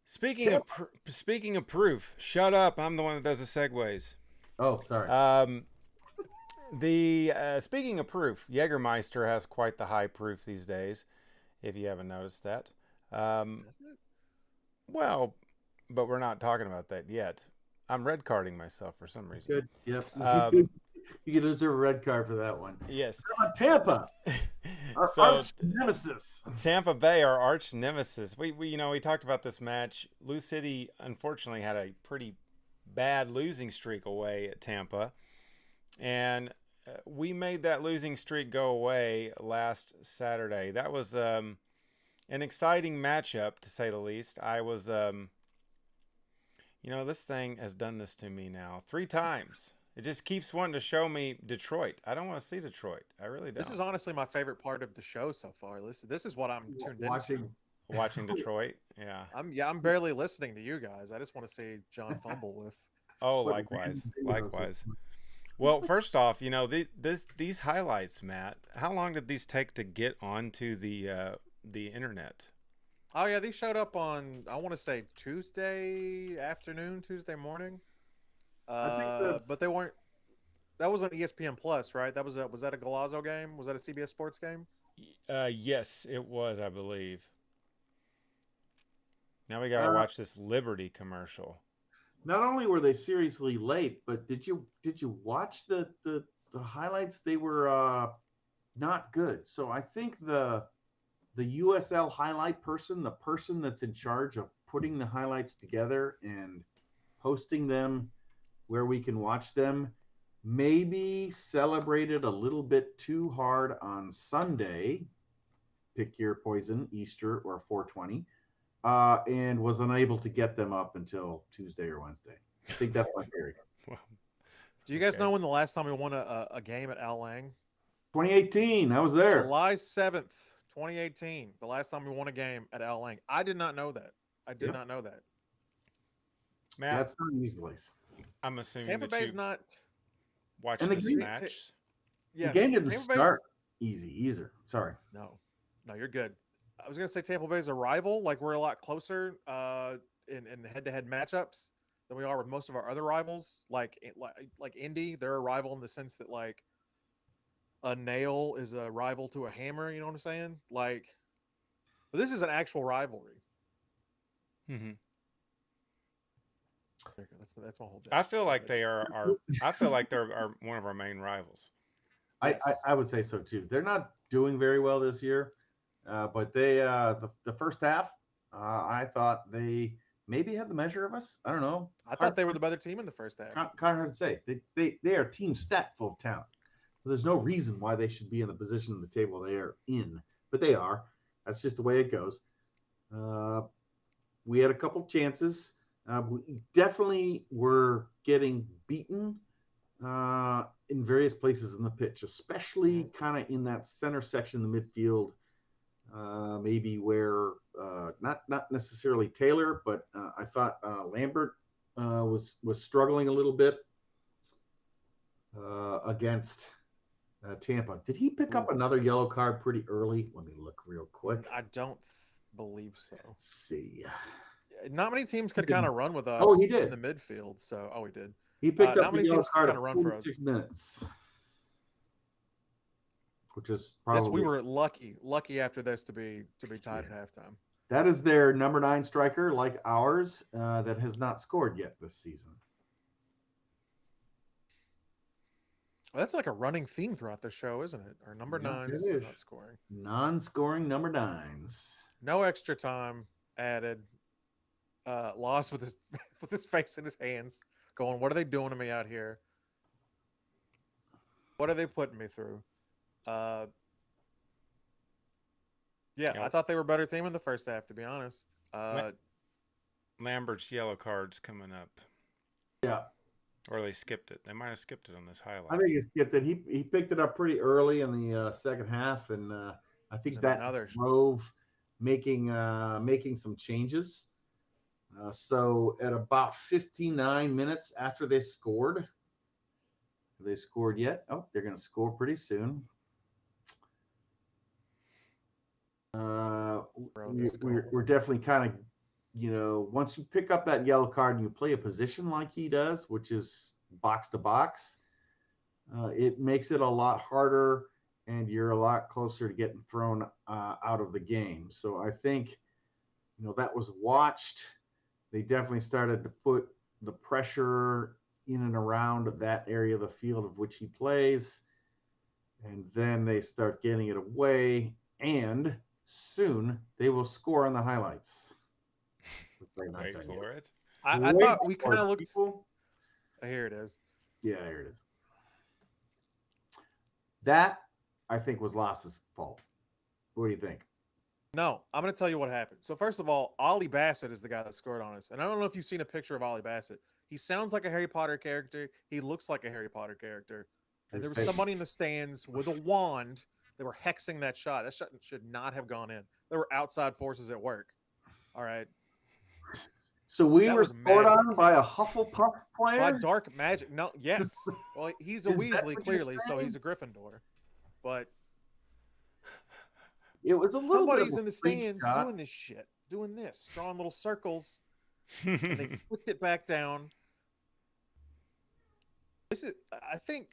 Speaker 2: Speaking of proof, shut up. I'm the one that does the segues.
Speaker 3: Oh, sorry.
Speaker 2: Speaking of proof, Jägermeister has quite the high proof these days, if you haven't noticed that. Well, but we're not talking about that yet. I'm red carding myself for some reason.
Speaker 3: Good. Yep. You deserve a red card for that one.
Speaker 2: Yes.
Speaker 3: Tampa, our arch nemesis.
Speaker 2: Tampa Bay, our arch nemesis. We talked about this match. LouCity unfortunately had a pretty bad losing streak away at Tampa, and we made that losing streak go away last Saturday. That was an exciting matchup, to say the least. I was, this thing has done this to me now 3 times. It just keeps wanting to show me Detroit. I don't want to see Detroit. I really don't.
Speaker 4: This is honestly my favorite part of the show so far. This is what I'm tuned into.
Speaker 2: Watching Detroit. Yeah.
Speaker 4: I'm barely listening to you guys. I just want to see John fumble with.
Speaker 2: Oh, likewise. Well, first off, these highlights, Matt. How long did these take to get onto the internet?
Speaker 4: Oh yeah, these showed up on I want to say Tuesday afternoon, Tuesday morning.
Speaker 3: I think
Speaker 4: But they weren't. That was on ESPN Plus, right? Was that a Galazzo game? Was that a CBS Sports game?
Speaker 2: Yes, it was, I believe. Now we gotta
Speaker 3: uh,
Speaker 2: watch this Liberty commercial.
Speaker 3: not only were they seriously late, but did you watch the highlights? They were not good. So I think the USL highlight person, the person that's in charge of putting the highlights together and posting them where we can watch them, maybe celebrated a little bit too hard on Sunday. Pick your poison, Easter or 420. And was unable to get them up until Tuesday or Wednesday. I think that's my theory.
Speaker 2: Well,
Speaker 4: Do you guys know when the last time we won a game at Al Lang?
Speaker 3: 2018. I was there.
Speaker 4: July 7th, 2018. The last time we won a game at Al Lang. I did not know that. I did not know that.
Speaker 2: Matt,
Speaker 3: That's not an easy place.
Speaker 2: I'm assuming
Speaker 4: Tampa Bay's not
Speaker 2: watching this match.
Speaker 3: The game didn't start easier. Sorry.
Speaker 4: No, you're good. I was gonna say Tampa Bay's a rival. Like we're a lot closer in head-to-head matchups than we are with most of our other rivals. Like Indy, they're a rival in the sense that like a nail is a rival to a hammer. You know what I'm saying? Like, but this is an actual rivalry.
Speaker 2: Mm-hmm.
Speaker 4: That's my whole.
Speaker 2: I feel like they are. I feel like they're one of our main rivals.
Speaker 3: Yes. I would say so too. They're not doing very well this year, but they the first half, I thought they maybe had the measure of us. I don't know.
Speaker 4: I thought they were the better team in the first half.
Speaker 3: Kind of hard to say. They are a team stacked full of talent. So there's no reason why they should be in the position of the table they are in, but they are. That's just the way it goes. We had a couple chances. We definitely were getting beaten in various places in the pitch, especially kind of in that center section of the midfield, maybe where not necessarily Taylor, but I thought Lambert was struggling a little bit against Tampa. Did he pick up another yellow card pretty early? Let me look real quick.
Speaker 4: I don't believe so.
Speaker 3: Let's see.
Speaker 4: Not many teams could kind of run with us.
Speaker 3: Oh, he did
Speaker 4: in the midfield. So, he did.
Speaker 3: He picked up
Speaker 4: not many
Speaker 3: the yellow
Speaker 4: teams
Speaker 3: card
Speaker 4: kind of run for us.
Speaker 3: 6 minutes, which is probably
Speaker 4: we were lucky after this to be tied at halftime.
Speaker 3: That is their number 9 striker, like ours, that has not scored yet this season.
Speaker 4: Well, that's like a running theme throughout the show, isn't it? Our number 9s not scoring.
Speaker 3: Non-scoring number 9s.
Speaker 4: No extra time added. Lost with his face in his hands, going, "What are they doing to me out here? What are they putting me through?" I thought they were a better team in the first half, to be honest.
Speaker 2: Lambert's yellow card's coming up.
Speaker 3: Yeah.
Speaker 2: Or they skipped it. They might have skipped it on this highlight.
Speaker 3: I think he skipped it. He picked it up pretty early in the second half, and I think that drove making some changes. So at about 59 minutes after they scored yet? Oh, they're going to score pretty soon. We're definitely kind of, once you pick up that yellow card and you play a position like he does, which is box to box, it makes it a lot harder and you're a lot closer to getting thrown out of the game. So I think, that was watched. They definitely started to put the pressure in and around that area of the field of which he plays. And then they start getting it away. And soon they will score on the highlights.
Speaker 2: Wait for it.
Speaker 4: I thought we kind of looked. Here it is.
Speaker 3: Yeah, here it is. That, I think, was Lass's fault. What do you think?
Speaker 4: No, I'm going to tell you what happened. So first of all, Ollie Bassett is the guy that scored on us. And I don't know if you've seen a picture of Ollie Bassett. He sounds like a Harry Potter character. He looks like a Harry Potter character. And there was somebody in the stands with a wand. They were hexing that shot. That shot should not have gone in. There were outside forces at work. All right.
Speaker 3: So we
Speaker 4: That
Speaker 3: were
Speaker 4: was
Speaker 3: scored on
Speaker 4: magic.
Speaker 3: by a Hufflepuff player?
Speaker 4: By dark magic. No, yes. Well, he's a
Speaker 3: Is that
Speaker 4: Weasley,
Speaker 3: what you're
Speaker 4: clearly, so
Speaker 3: saying?
Speaker 4: he's a Gryffindor. But
Speaker 3: It was a little bit of
Speaker 4: somebody's
Speaker 3: a
Speaker 4: in the
Speaker 3: freak
Speaker 4: stands
Speaker 3: shot.
Speaker 4: doing this shit, doing this, drawing little circles, and they flicked it back down. I think,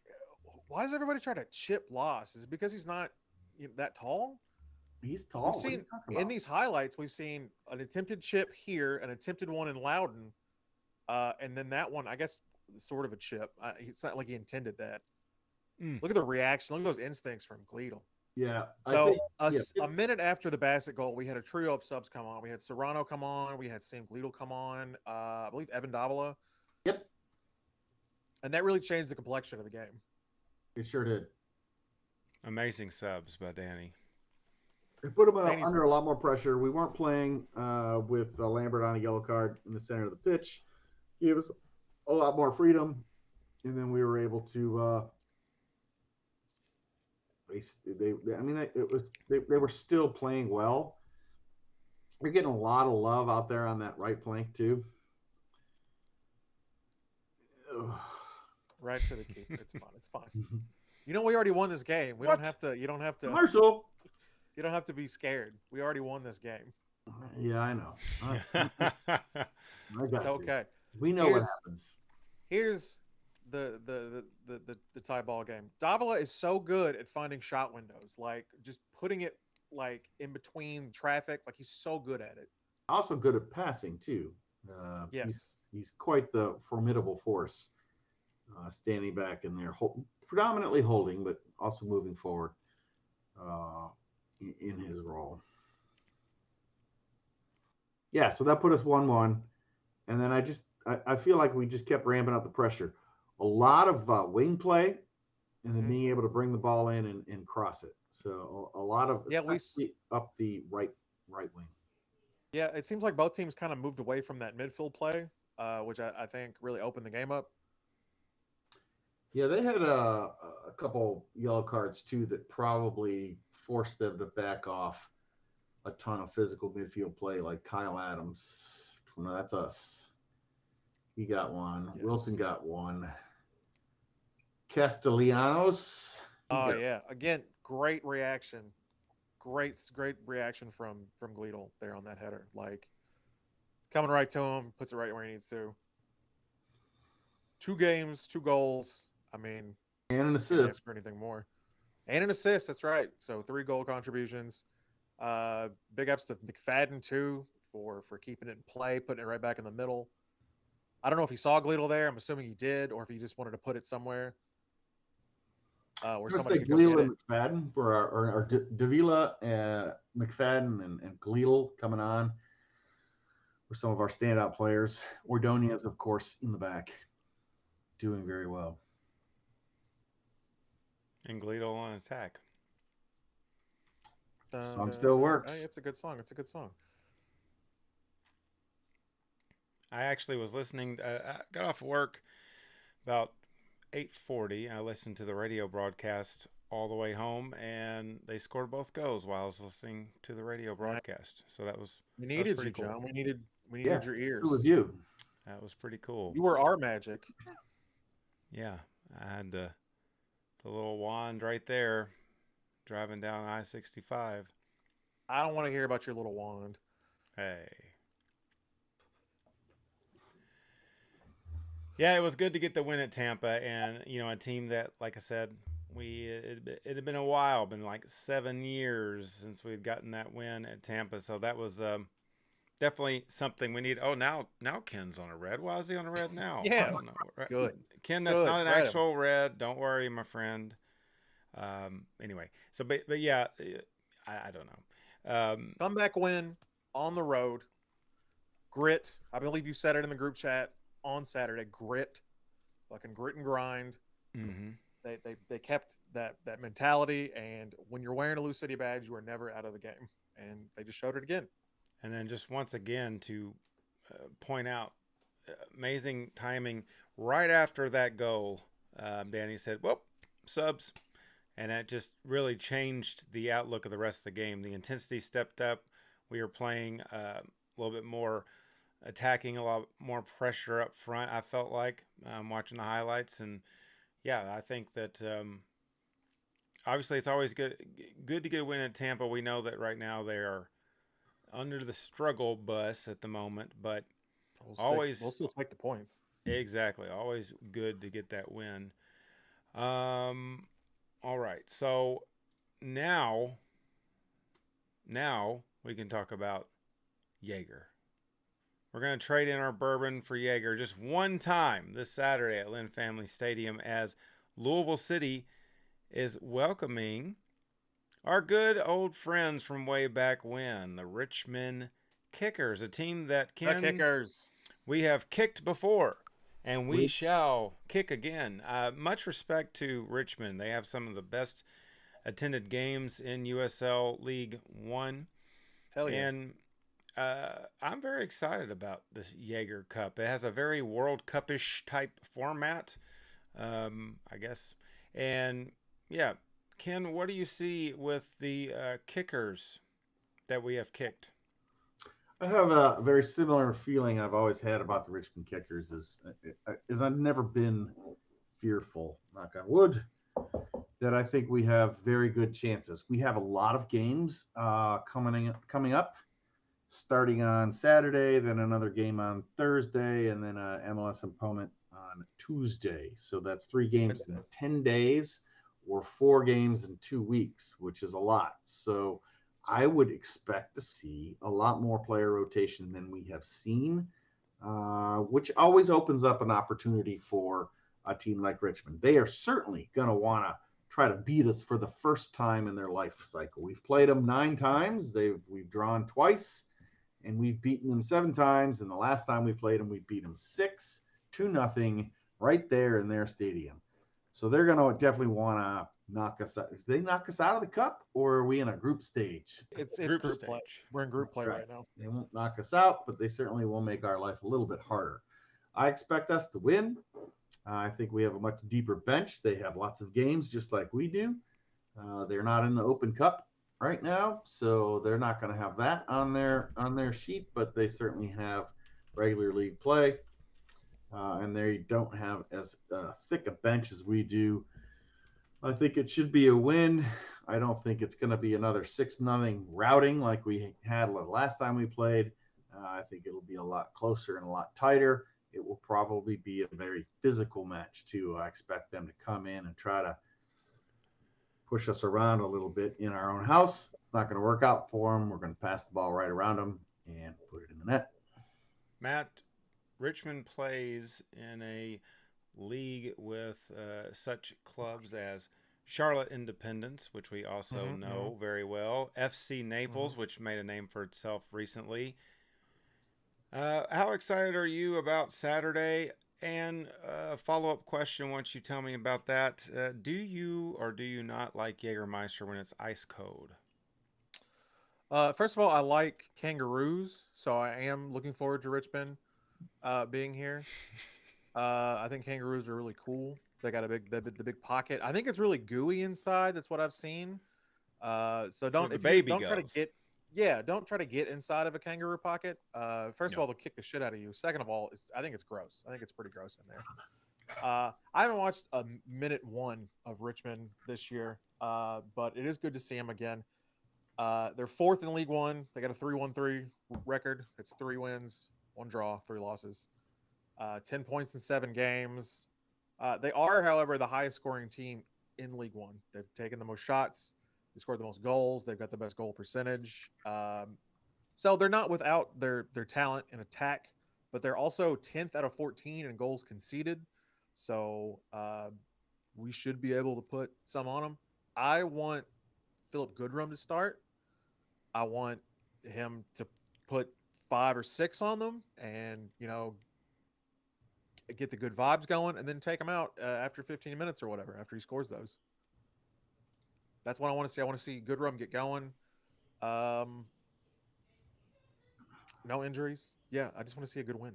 Speaker 4: why does everybody try to chip Loss? Is it because he's not that tall?
Speaker 3: He's tall.
Speaker 4: We've
Speaker 3: What are you
Speaker 4: seen
Speaker 3: talking
Speaker 4: in
Speaker 3: about?
Speaker 4: these highlights, we've seen an attempted chip here, an attempted one in Loudoun, and then that one, I guess, sort of a chip. It's not like he intended that. Look at the reaction. Look at those instincts from Gleedle.
Speaker 3: Yeah.
Speaker 4: So a minute after the Bassett goal, we had a trio of subs come on. We had Serrano come on. We had Sam Gleedle come on. I believe Evan Davila.
Speaker 3: Yep.
Speaker 4: And that really changed the complexion of the game.
Speaker 3: It sure did.
Speaker 2: Amazing subs by Danny.
Speaker 3: It put him under a lot more pressure. We weren't playing with Lambert on a yellow card in the center of the pitch. Gave us a lot more freedom, and then we were able to. They were still playing well. They're getting a lot of love out there on that right flank too.
Speaker 4: Right to the keep. It's fun. It's fine. You know, we already won this game. We don't have to. You don't have to.
Speaker 3: Commercial.
Speaker 4: You don't have to be scared. We already won this game.
Speaker 3: Yeah, I know.
Speaker 4: It's okay.
Speaker 3: We know what happens.
Speaker 4: Here's the tie ball game. Davila is so good at finding shot windows, like just putting it like in between traffic. Like he's so good at it.
Speaker 3: Also good at passing too.
Speaker 4: Yes,
Speaker 3: he's quite the formidable force. Standing back in there, predominantly holding, but also moving forward in his role. Yeah, so that put us 1-1. And then I feel like we just kept ramping up the pressure. A lot of wing play, and then being able to bring the ball in and cross it. So a lot of up the right wing.
Speaker 4: Yeah, it seems like both teams kind of moved away from that midfield play, which I think really opened the game up.
Speaker 3: Yeah, they had a couple yellow cards too that probably forced them to back off a ton of physical midfield play, like Kyle Adams. No, that's us. He got one. Yes. Wilson got one. Castellanos.
Speaker 4: Oh yeah, again, great reaction. Great reaction from Gleedle there on that header. Like coming right to him, puts it right where he needs to. 2 games, 2 goals. I mean,
Speaker 3: and an assist.
Speaker 4: Ask for anything more. And an assist, that's right. So 3 goal contributions. Big ups to McFadden too for keeping it in play, putting it right back in the middle. I don't know if he saw Gleedle there. I'm assuming he did, or if he just wanted to put it somewhere. Where somebody could
Speaker 3: Gleedle and McFadden for our Davila, McFadden, and Gleedle coming on were some of our standout players. Ordonez, of course, in the back, doing very well.
Speaker 2: And Gleedle on attack.
Speaker 3: Song still works.
Speaker 4: It's a good song. It's a good song.
Speaker 2: I actually was listening. I got off work about 8:40. I listened to the radio broadcast all the way home, and they scored both goals while I was listening to the radio broadcast. So that was
Speaker 4: we needed
Speaker 2: pretty
Speaker 4: you,
Speaker 2: cool.
Speaker 4: John. We needed your ears.
Speaker 3: Who was you?
Speaker 2: That was pretty cool.
Speaker 4: You were our magic.
Speaker 2: Yeah, I had the little wand right there, driving down I-65.
Speaker 4: I don't want to hear about your little wand.
Speaker 2: Hey. Yeah, it was good to get the win at Tampa, and a team that, like I said, it had been a while, been like 7 years since we'd gotten that win at Tampa, so that was definitely something we need. Oh, now Ken's on a red. Why is he on a red now?
Speaker 4: Yeah,
Speaker 2: I don't know.
Speaker 4: Good.
Speaker 2: Ken, that's not an actual red. Don't worry, my friend. Anyway, so but yeah, I don't know.
Speaker 4: Comeback win on the road. Grit. I believe you said it in the group chat on Saturday. Grit. Fucking grit and grind.
Speaker 2: Mm-hmm.
Speaker 4: They kept that mentality, and when you're wearing a LouCity badge, you are never out of the game, and they just showed it again.
Speaker 2: And then just once again to point out, amazing timing. Right after that goal, Danny said, well, subs. And that just really changed the outlook of the rest of the game. The intensity stepped up. We were playing a little bit more attacking a lot more pressure up front. I felt like watching the highlights, and yeah, I think that obviously it's always good to get a win at Tampa. We know that right now they are under the struggle bus at the moment, but
Speaker 4: we'll still take the points.
Speaker 2: Exactly, always good to get that win. All right, so now we can talk about Jager. We're going to trade in our bourbon for Jager just one time this Saturday at Lynn Family Stadium as LouCity is welcoming our good old friends from way back when, the Richmond Kickers, a team that we have kicked before, and we shall kick again. Much respect to Richmond. They have some of the best attended games in USL League One.
Speaker 4: Hell yeah.
Speaker 2: And I'm very excited about this Jager Cup. It has a very World Cup-ish type format, I guess. And yeah, Ken, what do you see with the kickers that we have kicked?
Speaker 3: I have a very similar feeling I've always had about the Richmond Kickers is I've never been fearful, knock on wood, that I think we have very good chances. We have a lot of games coming up, starting on Saturday, then another game on Thursday, and then an MLS opponent on Tuesday. So that's 3 games in 10 days or 4 games in 2 weeks, which is a lot. So I would expect to see a lot more player rotation than we have seen, which always opens up an opportunity for a team like Richmond. They are certainly going to want to try to beat us for the first time in their life cycle. We've played them 9 times. We've drawn twice, and we've beaten them 7 times. And the last time we played them, we beat them 6-0 right there in their stadium. So they're going to definitely want to knock us out. Did they knock us out of the cup, or are we in a group stage?
Speaker 4: It's group play. We're in group play right now.
Speaker 3: They won't knock us out, but they certainly will make our life a little bit harder. I expect us to win. I think we have a much deeper bench. They have lots of games just like we do. They're not in the Open Cup right now, so they're not going to have that on their sheet, but they certainly have regular league play, and they don't have as thick a bench as we do. I think it should be a win. I don't think it's going to be another 6-0 routing like we had last time we played. I think it'll be a lot closer and a lot tighter. It will probably be a very physical match, too. I expect them to come in and try to push us around a little bit in our own house. It's not going to work out for them. We're going to pass the ball right around them and put it in the net.
Speaker 2: Matt, Richmond plays in a league with such clubs as Charlotte Independence, which we also know very well, FC Naples, which made a name for itself recently. How excited are you about Saturday? And a follow-up question once you tell me about that. Do you or do you not like Jägermeister when it's ice cold?
Speaker 4: First of all, I like kangaroos, so I am looking forward to Richmond being here. I think kangaroos are really cool. They got the big pocket. I think it's really gooey inside. That's what I've seen. So don't try to get inside of a kangaroo pocket. First of all, they'll kick the shit out of you. Second of all, I think it's gross. I think it's pretty gross in there. I haven't watched a minute 1 of Richmond this year, but it is good to see them again. They're 4th in League One. They got a 3-1-3 record. It's 3 wins, 1 draw, 3 losses. 10 points in 7 games. They are, however, the highest scoring team in League One. They've taken the most shots. They scored the most goals. They've got the best goal percentage. So they're not without their talent in attack, but they're also 10th out of 14 in goals conceded. So we should be able to put some on them. I want Philip Goodrum to start. I want him to put 5 or 6 on them and, get the good vibes going and then take him out after 15 minutes or whatever, after he scores those. That's what I want to see. I want to see Goodrum get going. No injuries. Yeah, I just want to see a good win.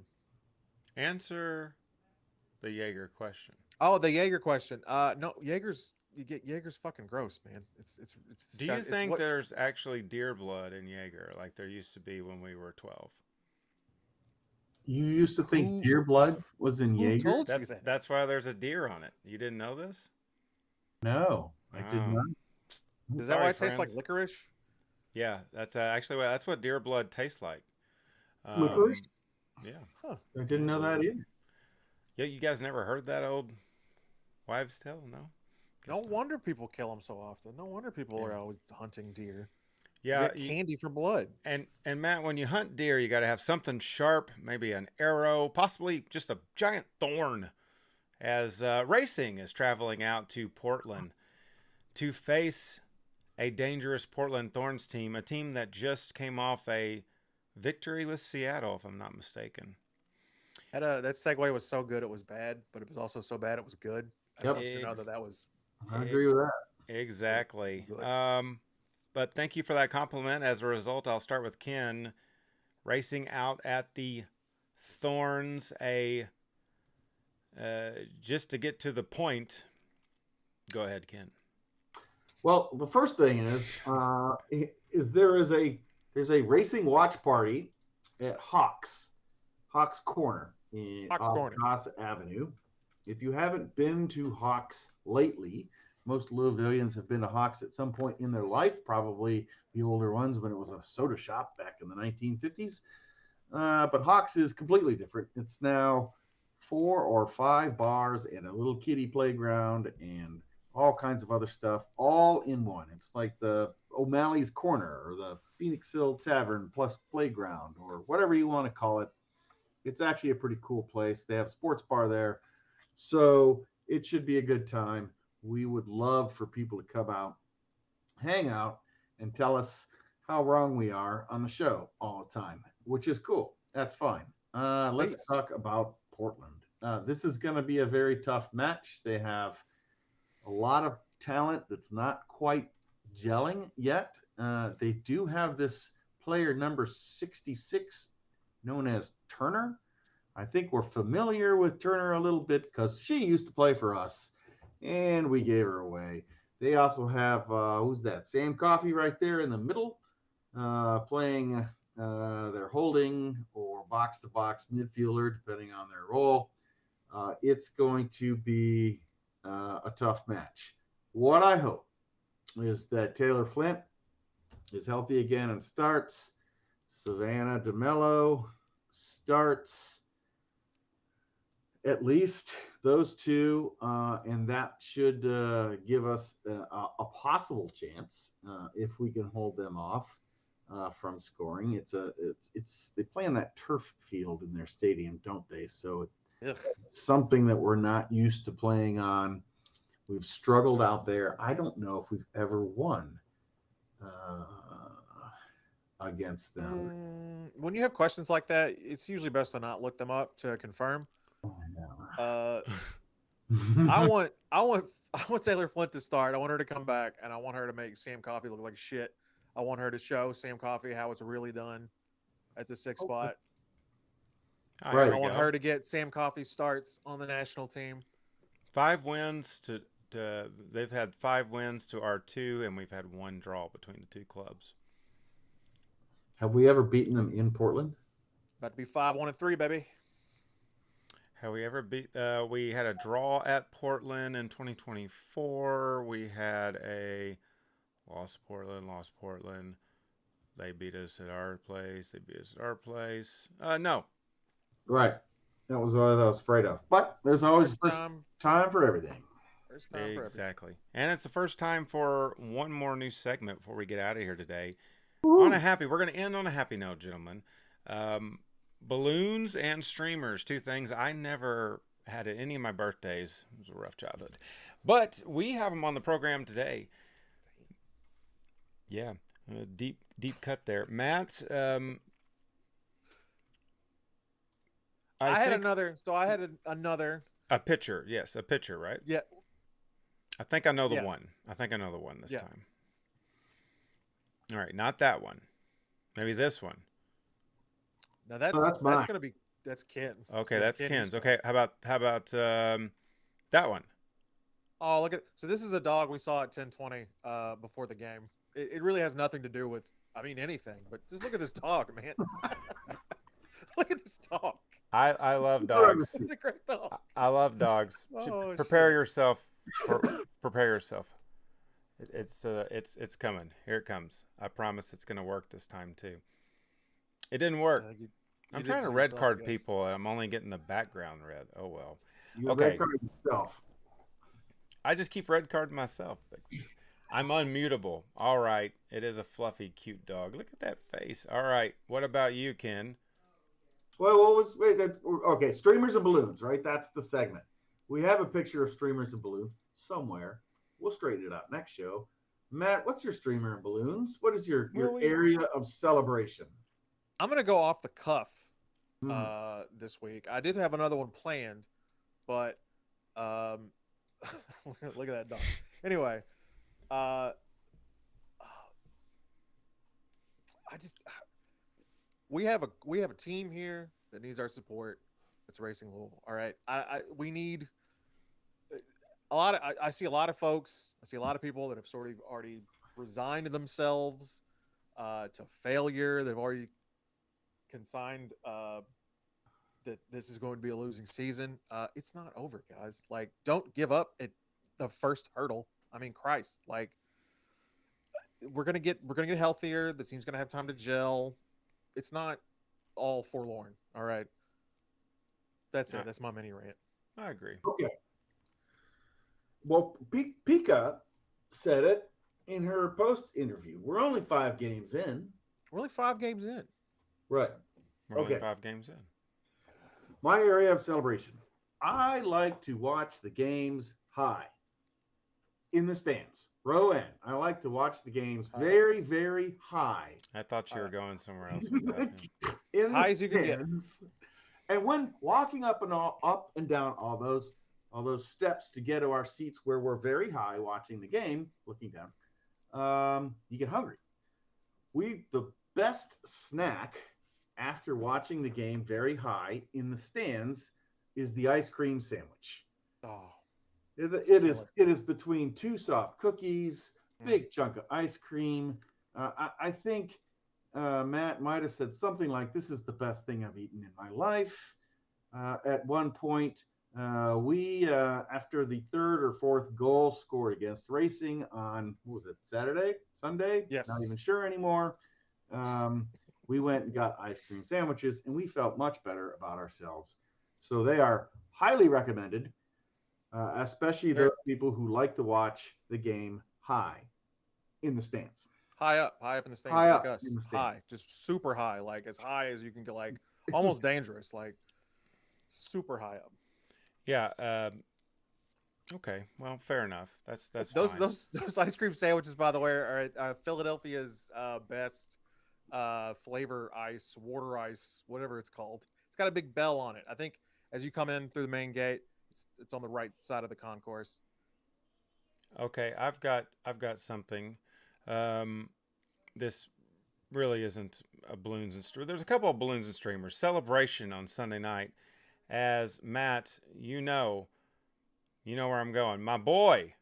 Speaker 2: Answer the Jager question.
Speaker 4: Oh, the Jager question. No, Jager's fucking gross, man. It's
Speaker 2: Do you think there's actually deer blood in Jager like there used to be when we were 12?
Speaker 3: You used to think
Speaker 4: Who-
Speaker 3: deer blood was in
Speaker 4: who
Speaker 3: Jaeger?
Speaker 4: told you that?
Speaker 2: That's why there's a deer on it. You didn't know this?
Speaker 3: No, I did
Speaker 2: Wow.
Speaker 3: not.
Speaker 4: Is that
Speaker 2: Sorry,
Speaker 4: why it tastes like
Speaker 2: friends.
Speaker 4: licorice?
Speaker 2: Yeah, that's actually that's what deer blood tastes like.
Speaker 3: Licorice?
Speaker 2: Yeah.
Speaker 4: Huh.
Speaker 3: I didn't know that either.
Speaker 2: Yeah, you guys never heard that old wives' tale? No?
Speaker 4: No
Speaker 2: Guess not.
Speaker 4: wonder people kill them so often. No wonder people
Speaker 2: Yeah.
Speaker 4: are always hunting deer.
Speaker 2: Yeah,
Speaker 4: Get candy for blood.
Speaker 2: and Matt, when you hunt deer, you got to have something sharp, maybe an arrow, possibly just a giant thorn. As racing is traveling out to Portland to face a dangerous Portland Thorns team, a team that just came off a victory with Seattle, if I'm not mistaken.
Speaker 4: That segue was so good it was bad, but it was also so bad it was good. I just
Speaker 3: Yep.
Speaker 4: want you to know that was
Speaker 3: I agree with that.
Speaker 2: Exactly.
Speaker 4: Good.
Speaker 2: But thank you for that compliment. As a result, I'll start with Ken racing out at the Thorns. Just to get to the point. Go ahead, Ken.
Speaker 3: Well, the first thing there's a racing watch party at Hawks Corner off Goss Avenue. If you haven't been to Hawks lately, most Louisvillians have been to Hawks at some point in their life, probably the older ones when it was a soda shop back in the 1950s. But Hawks is completely different. It's now 4 or 5 bars and a little kiddie playground and all kinds of other stuff, all in one. It's like the O'Malley's Corner or the Phoenix Hill Tavern plus playground or whatever you want to call it. It's actually a pretty cool place. They have a sports bar there. So it should be a good time. We would love for people to come out, hang out, and tell us how wrong we are on the show all the time, which is cool. That's fine. Let's talk about Portland. This is going to be a very tough match. They have a lot of talent that's not quite gelling yet. They do have this player number 66 known as Turner. I think we're familiar with Turner a little bit because she used to play for us and we gave her away. They also have, who's that? Sam Coffey right there in the middle, playing their holding or box-to-box midfielder, depending on their role. It's going to be a tough match. What I hope is that Taylor Flint is healthy again and starts. Savannah DeMello starts. At least those two, and that should give us a possible chance if we can hold them off from scoring. It's they play on that turf field in their stadium, don't they? So it's something that we're not used to playing on. We've struggled out there. I don't know if we've ever won against them.
Speaker 4: When you have questions like that, it's usually best to not look them up to confirm. I want Taylor Flint to start. I want her to come back, and I want her to make Sam Coffey look like shit. I want her to show Sam Coffey how it's really done at the 6th spot.
Speaker 3: Right.
Speaker 4: I want her to get Sam Coffey starts on the national team.
Speaker 2: 5 wins to they've had 5 wins to our 2, and we've had 1 draw between the 2 clubs.
Speaker 3: Have we ever beaten them in Portland?
Speaker 4: About to be 5-1-3, baby.
Speaker 2: Have we ever beat? We had a draw at Portland in 2024. We had a lost Portland. They beat us at our place. No.
Speaker 3: Right. That was what I was afraid of. But there's always time for everything.
Speaker 4: First time for
Speaker 2: exactly. And it's the first time for one more new segment before we get out of here today. We're going to end on a happy note, gentlemen. Balloons and streamers, 2 things I never had at any of my birthdays. It was a rough childhood. But we have them on the program today. Yeah, deep cut there. Matt,
Speaker 4: I had another.
Speaker 2: A pitcher, yes, a pitcher, right?
Speaker 4: Yeah.
Speaker 2: I think I know the one. I think I know the one this time. All right, not that one. Maybe this one.
Speaker 4: No, that's Ken's.
Speaker 2: Okay, that's Ken's. Okay, how about that one?
Speaker 4: Oh, look at so this is a dog we saw at 10:20 before the game. It really has nothing to do with anything, but just look at this dog, man. Look at this dog.
Speaker 2: I love dogs.
Speaker 4: It's a great dog.
Speaker 2: I love dogs.
Speaker 4: Oh,
Speaker 2: prepare
Speaker 4: shit.
Speaker 2: yourself. Prepare yourself. It's coming. Here it comes. I promise it's gonna work this time too. It didn't work.
Speaker 4: You
Speaker 2: I'm
Speaker 4: did
Speaker 2: trying to
Speaker 4: to
Speaker 2: red
Speaker 4: yourself
Speaker 2: card
Speaker 4: again.
Speaker 2: people. And I'm only getting the background red. Oh well.
Speaker 3: You
Speaker 2: Okay.
Speaker 3: red carded yourself.
Speaker 2: I just keep red carding myself. I'm unmutable. All right. It is a fluffy, cute dog. Look at that face. All right. What about you, Ken?
Speaker 3: Well, okay? Streamers and balloons, right? That's the segment. We have a picture of streamers and balloons somewhere. We'll straighten it out next show. Matt, what's your streamer and balloons? What is your area of celebration?
Speaker 4: I'm gonna go off the cuff
Speaker 3: Hmm.
Speaker 4: this week. I did have another one planned, but look at that dog. Anyway, I just we have a team here that needs our support. It's Racing Louisville. All right, we need a lot of. I see a lot of folks. I see a lot of people that have sort of already resigned themselves to failure. They've already consigned that this is going to be a losing season. It's not over, guys. Like, don't give up at the first hurdle. I mean, Christ, like we're gonna get healthier. The team's gonna have time to gel. It's not all forlorn. All right, that's it. That's my mini rant.
Speaker 2: I agree.
Speaker 3: Okay. Well, Pika said it in her post interview. We're only 5 games in.
Speaker 4: We're only 5 games in.
Speaker 3: Right.
Speaker 2: We're only
Speaker 3: Okay.
Speaker 2: 5 games in.
Speaker 3: My area of celebration. I like to watch the games high in the stands, row N. I like to watch the games very, very high.
Speaker 2: I thought you were going somewhere else with that.
Speaker 3: In
Speaker 4: high
Speaker 3: the
Speaker 4: as you can get.
Speaker 3: stands. And when walking up and down all those steps to get to our seats where we're very high watching the game, looking down, you get hungry. The best snack after watching the game very high in the stands is the ice cream sandwich.
Speaker 4: Oh,
Speaker 3: It is between 2 soft cookies, big chunk of ice cream. I think Matt might have said something like, "This is the best thing I've eaten in my life." At one point, we after the 3rd or 4th goal scored against Racing on, what was it, Saturday, Sunday?
Speaker 4: Yes.
Speaker 3: Not even sure anymore. We went and got ice cream sandwiches, and we felt much better about ourselves. So they are highly recommended, especially those people who like to watch the game high in the stands.
Speaker 4: high up in the stands.
Speaker 3: High
Speaker 4: like
Speaker 3: up
Speaker 4: us.
Speaker 3: in the stands.
Speaker 4: High, just super high, like as high as you can get, like almost dangerous, like super high up.
Speaker 2: Yeah. Okay. Well, fair enough. That's
Speaker 4: those
Speaker 2: fine.
Speaker 4: those ice cream sandwiches, by the way, are Philadelphia's best flavor ice, water ice, whatever it's called. It's got a big bell on it. I think as you come in through the main gate, it's on the right side of the concourse.
Speaker 2: Okay, I've got something. This really isn't a balloons and streamers. There's a couple of balloons and streamers. Celebration on Sunday night. As Matt, you know where I'm going. My boy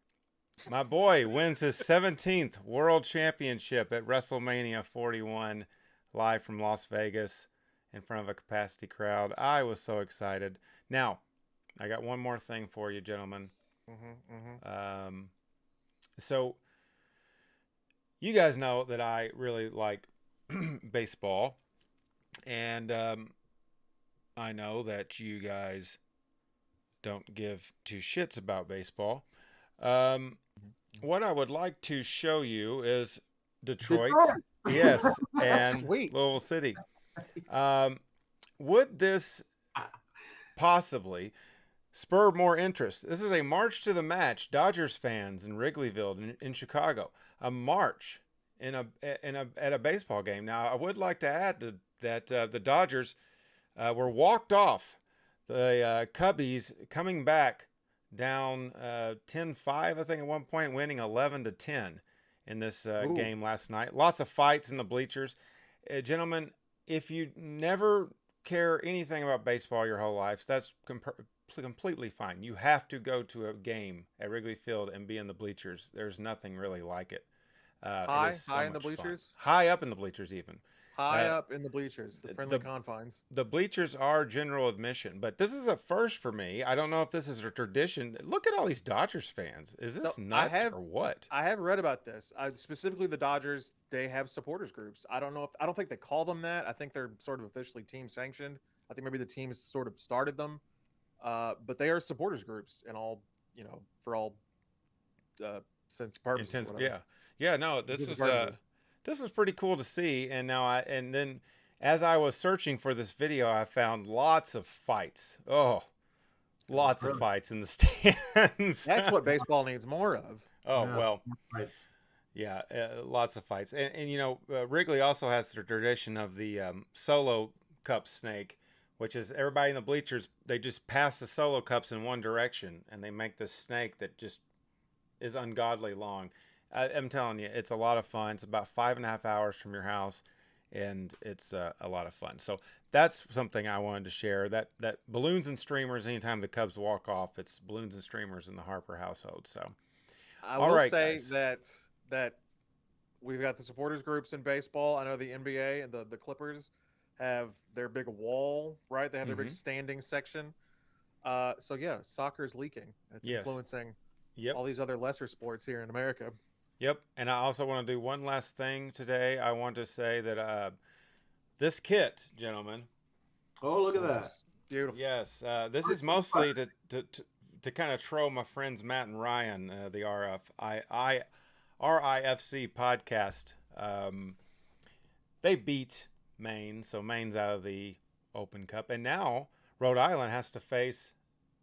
Speaker 2: wins his 17th World Championship at WrestleMania 41, live from Las Vegas in front of a capacity crowd. I was so excited. Now, I got one more thing for you, gentlemen. So, you guys know that I really like baseball, and I know that you guys don't give 2 shits about baseball. What I would like to show you is Detroit. Yes, and
Speaker 4: Sweet.
Speaker 2: Louisville City. Would this possibly spur more interest? This is a march to the match. Dodgers fans in Wrigleyville in Chicago. A march at a baseball game. Now, I would like to add that the Dodgers were walked off. The Cubbies coming back down 10-5, I think, at one point, winning 11-10 in this game last night. Lots of fights in the bleachers. Gentlemen, if you never care anything about baseball your whole life, that's completely fine. You have to go to a game at Wrigley Field and be in the bleachers. There's nothing really like it.
Speaker 4: High
Speaker 2: it is so
Speaker 4: in the
Speaker 2: much fun.
Speaker 4: bleachers?
Speaker 2: High up in the bleachers even.
Speaker 4: High up in the bleachers, the friendly confines.
Speaker 2: The bleachers are general admission, but this is a first for me. I don't know if this is a tradition. Look at all these Dodgers fans. Is this nuts or what?
Speaker 4: I have read about this. Specifically, the Dodgers, they have supporters groups. I don't think they call them that. I think they're sort of officially team sanctioned. I think maybe the teams sort of started them, but they are supporters groups and all, for all sense purposes.
Speaker 2: Yeah. No, this is pretty cool to see. And then as I was searching for this video, I found lots of fights. Oh, lots of fights in the stands.
Speaker 4: That's what baseball needs more of.
Speaker 2: Oh,
Speaker 3: Yeah,
Speaker 2: well,
Speaker 3: fights.
Speaker 2: yeah, lots of fights. And Wrigley also has the tradition of the solo cup snake, which is everybody in the bleachers, they just pass the solo cups in one direction, and they make this snake that just is ungodly long. I'm telling you, it's a lot of fun. It's about 5.5 hours from your house, and it's a lot of fun. So that's something I wanted to share. That balloons and streamers, anytime the Cubs walk off, it's balloons and streamers in the Harper household. So
Speaker 4: I will say that we've got the supporters groups in baseball. I know the NBA and the Clippers have their big wall, right? They have their big standing section. So yeah, soccer's leaking. It's influencing all these other lesser sports here in America.
Speaker 2: Yep. And I also want to do one last thing today. I want to say that this kit, gentlemen.
Speaker 3: Oh, look at that.
Speaker 4: Beautiful.
Speaker 2: Yes. This is mostly to kind of troll my friends Matt and Ryan, the RIFC podcast. They beat Maine, so Maine's out of the Open Cup. And now Rhode Island has to face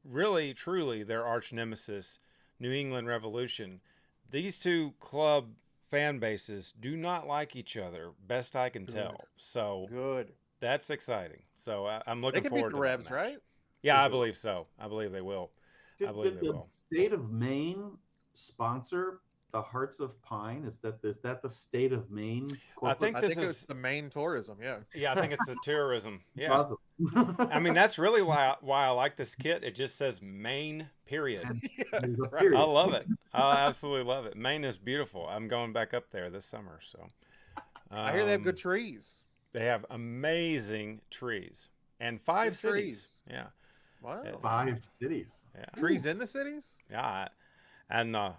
Speaker 2: really, truly their arch nemesis, New England Revolution. These two club fan bases do not like each other, best I can tell. So that's exciting. So I'm looking forward to
Speaker 4: the Revs, right?
Speaker 2: Yeah, I believe so. I believe they will.
Speaker 3: Did the state of Maine sponsor the Hearts of Pine? Is that the state of Maine?
Speaker 2: I think
Speaker 4: it's the Maine tourism. Yeah.
Speaker 2: Yeah, I think it's the tourism. Yeah.
Speaker 3: Awesome.
Speaker 2: I mean, that's really why I like this kit. It just says Maine, period.
Speaker 3: Period.
Speaker 2: I love it. I absolutely love it. Maine is beautiful. I'm going back up there this summer. So
Speaker 4: I hear they have good trees.
Speaker 2: They have amazing trees and 5 cities. Yeah.
Speaker 4: Wow.
Speaker 3: 5 cities.
Speaker 2: Yeah.
Speaker 4: Trees in the cities?
Speaker 2: Yeah. And the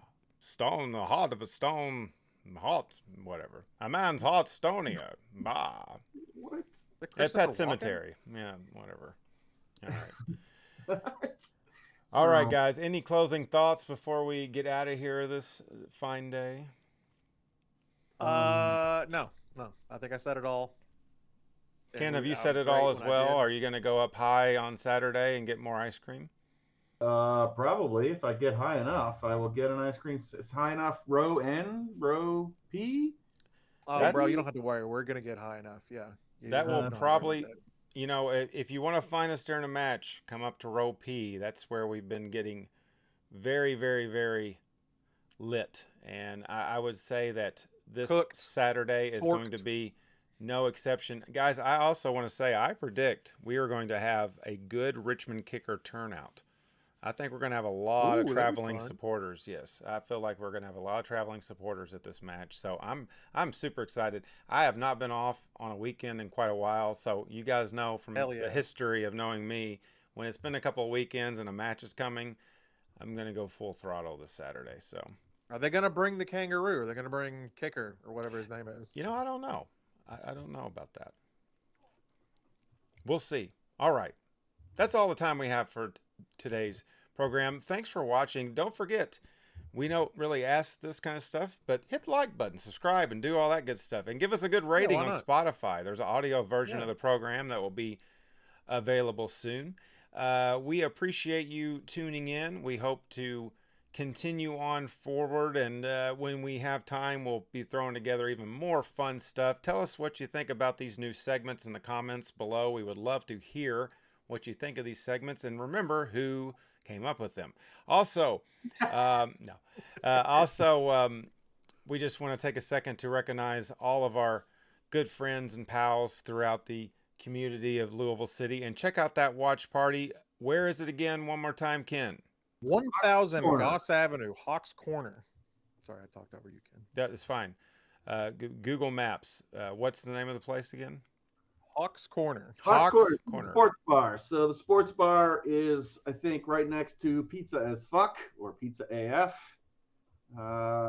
Speaker 2: heart of a stone, hot, whatever. A man's heart stonier. Bah.
Speaker 3: What?
Speaker 2: At Pet Cemetery. Yeah, whatever. All right. All right, guys. Any closing thoughts before we get out of here this fine day?
Speaker 4: No. I think I said it all.
Speaker 2: Ken, have you said it all as well? Are you going to go up high on Saturday and get more ice cream?
Speaker 3: Probably. If I get high enough, I will get an ice cream. It's high enough. Row N, row P.
Speaker 4: Oh, bro, you don't have to worry. We're gonna get high enough. Yeah.
Speaker 2: That will probably, if you want to find us during a match, come up to row P. That's where we've been getting very, very, very lit. And I would say that this Saturday is going to be no exception. Guys, I also want to say I predict we are going to have a good Richmond kicker turnout. I think we're going to have a lot of traveling supporters. Yes, I feel like we're going to have a lot of traveling supporters at this match. So I'm super excited. I have not been off on a weekend in quite a while. So you guys know from the history of knowing me, when it's been a couple of weekends and a match is coming, I'm going to go full throttle this Saturday. So
Speaker 4: are they going to bring the kangaroo? Are they going to bring Kicker or whatever his name is?
Speaker 2: I don't know. I don't know about that. We'll see. All right. That's all the time we have for today's program. Thanks for watching. Don't forget, we don't really ask this kind of stuff, but hit the like button, subscribe, and do all that good stuff. And give us a good rating on Spotify. There's an audio version of the program that will be available soon. We appreciate you tuning in. We hope to continue on forward, and when we have time, we'll be throwing together even more fun stuff. Tell us what you think about these new segments in the comments below. We would love to hear what you think of these segments, and remember who came up with them. Also, we just want to take a second to recognize all of our good friends and pals throughout the community of Louisville City, and check out that watch party. Where is it again? One more time, Ken.
Speaker 4: 1000 Goss Avenue, Hawks Corner. Sorry, I talked over you, Ken.
Speaker 2: That is fine. Google Maps. What's the name of the place again?
Speaker 4: Hawks Corner.
Speaker 3: Hawks
Speaker 2: Hawks
Speaker 3: Corner,
Speaker 2: Corner.
Speaker 3: sports bar. So the sports bar is, I think, right next to Pizza as Fuck or Pizza AF.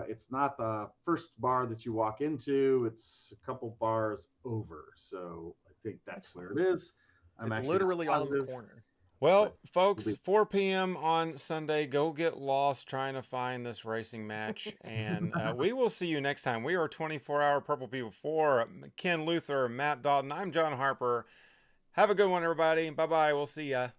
Speaker 3: It's not the first bar that you walk into. It's a couple bars over. So I think that's where it is.
Speaker 4: It's literally on the corner.
Speaker 2: Well, folks, 4 p.m. on Sunday, go get lost trying to find this racing match. And we will see you next time. We are 24-hour Purple People for Ken Luther, Matt Dalton. I'm John Harper. Have a good one, everybody. Bye-bye. We'll see ya.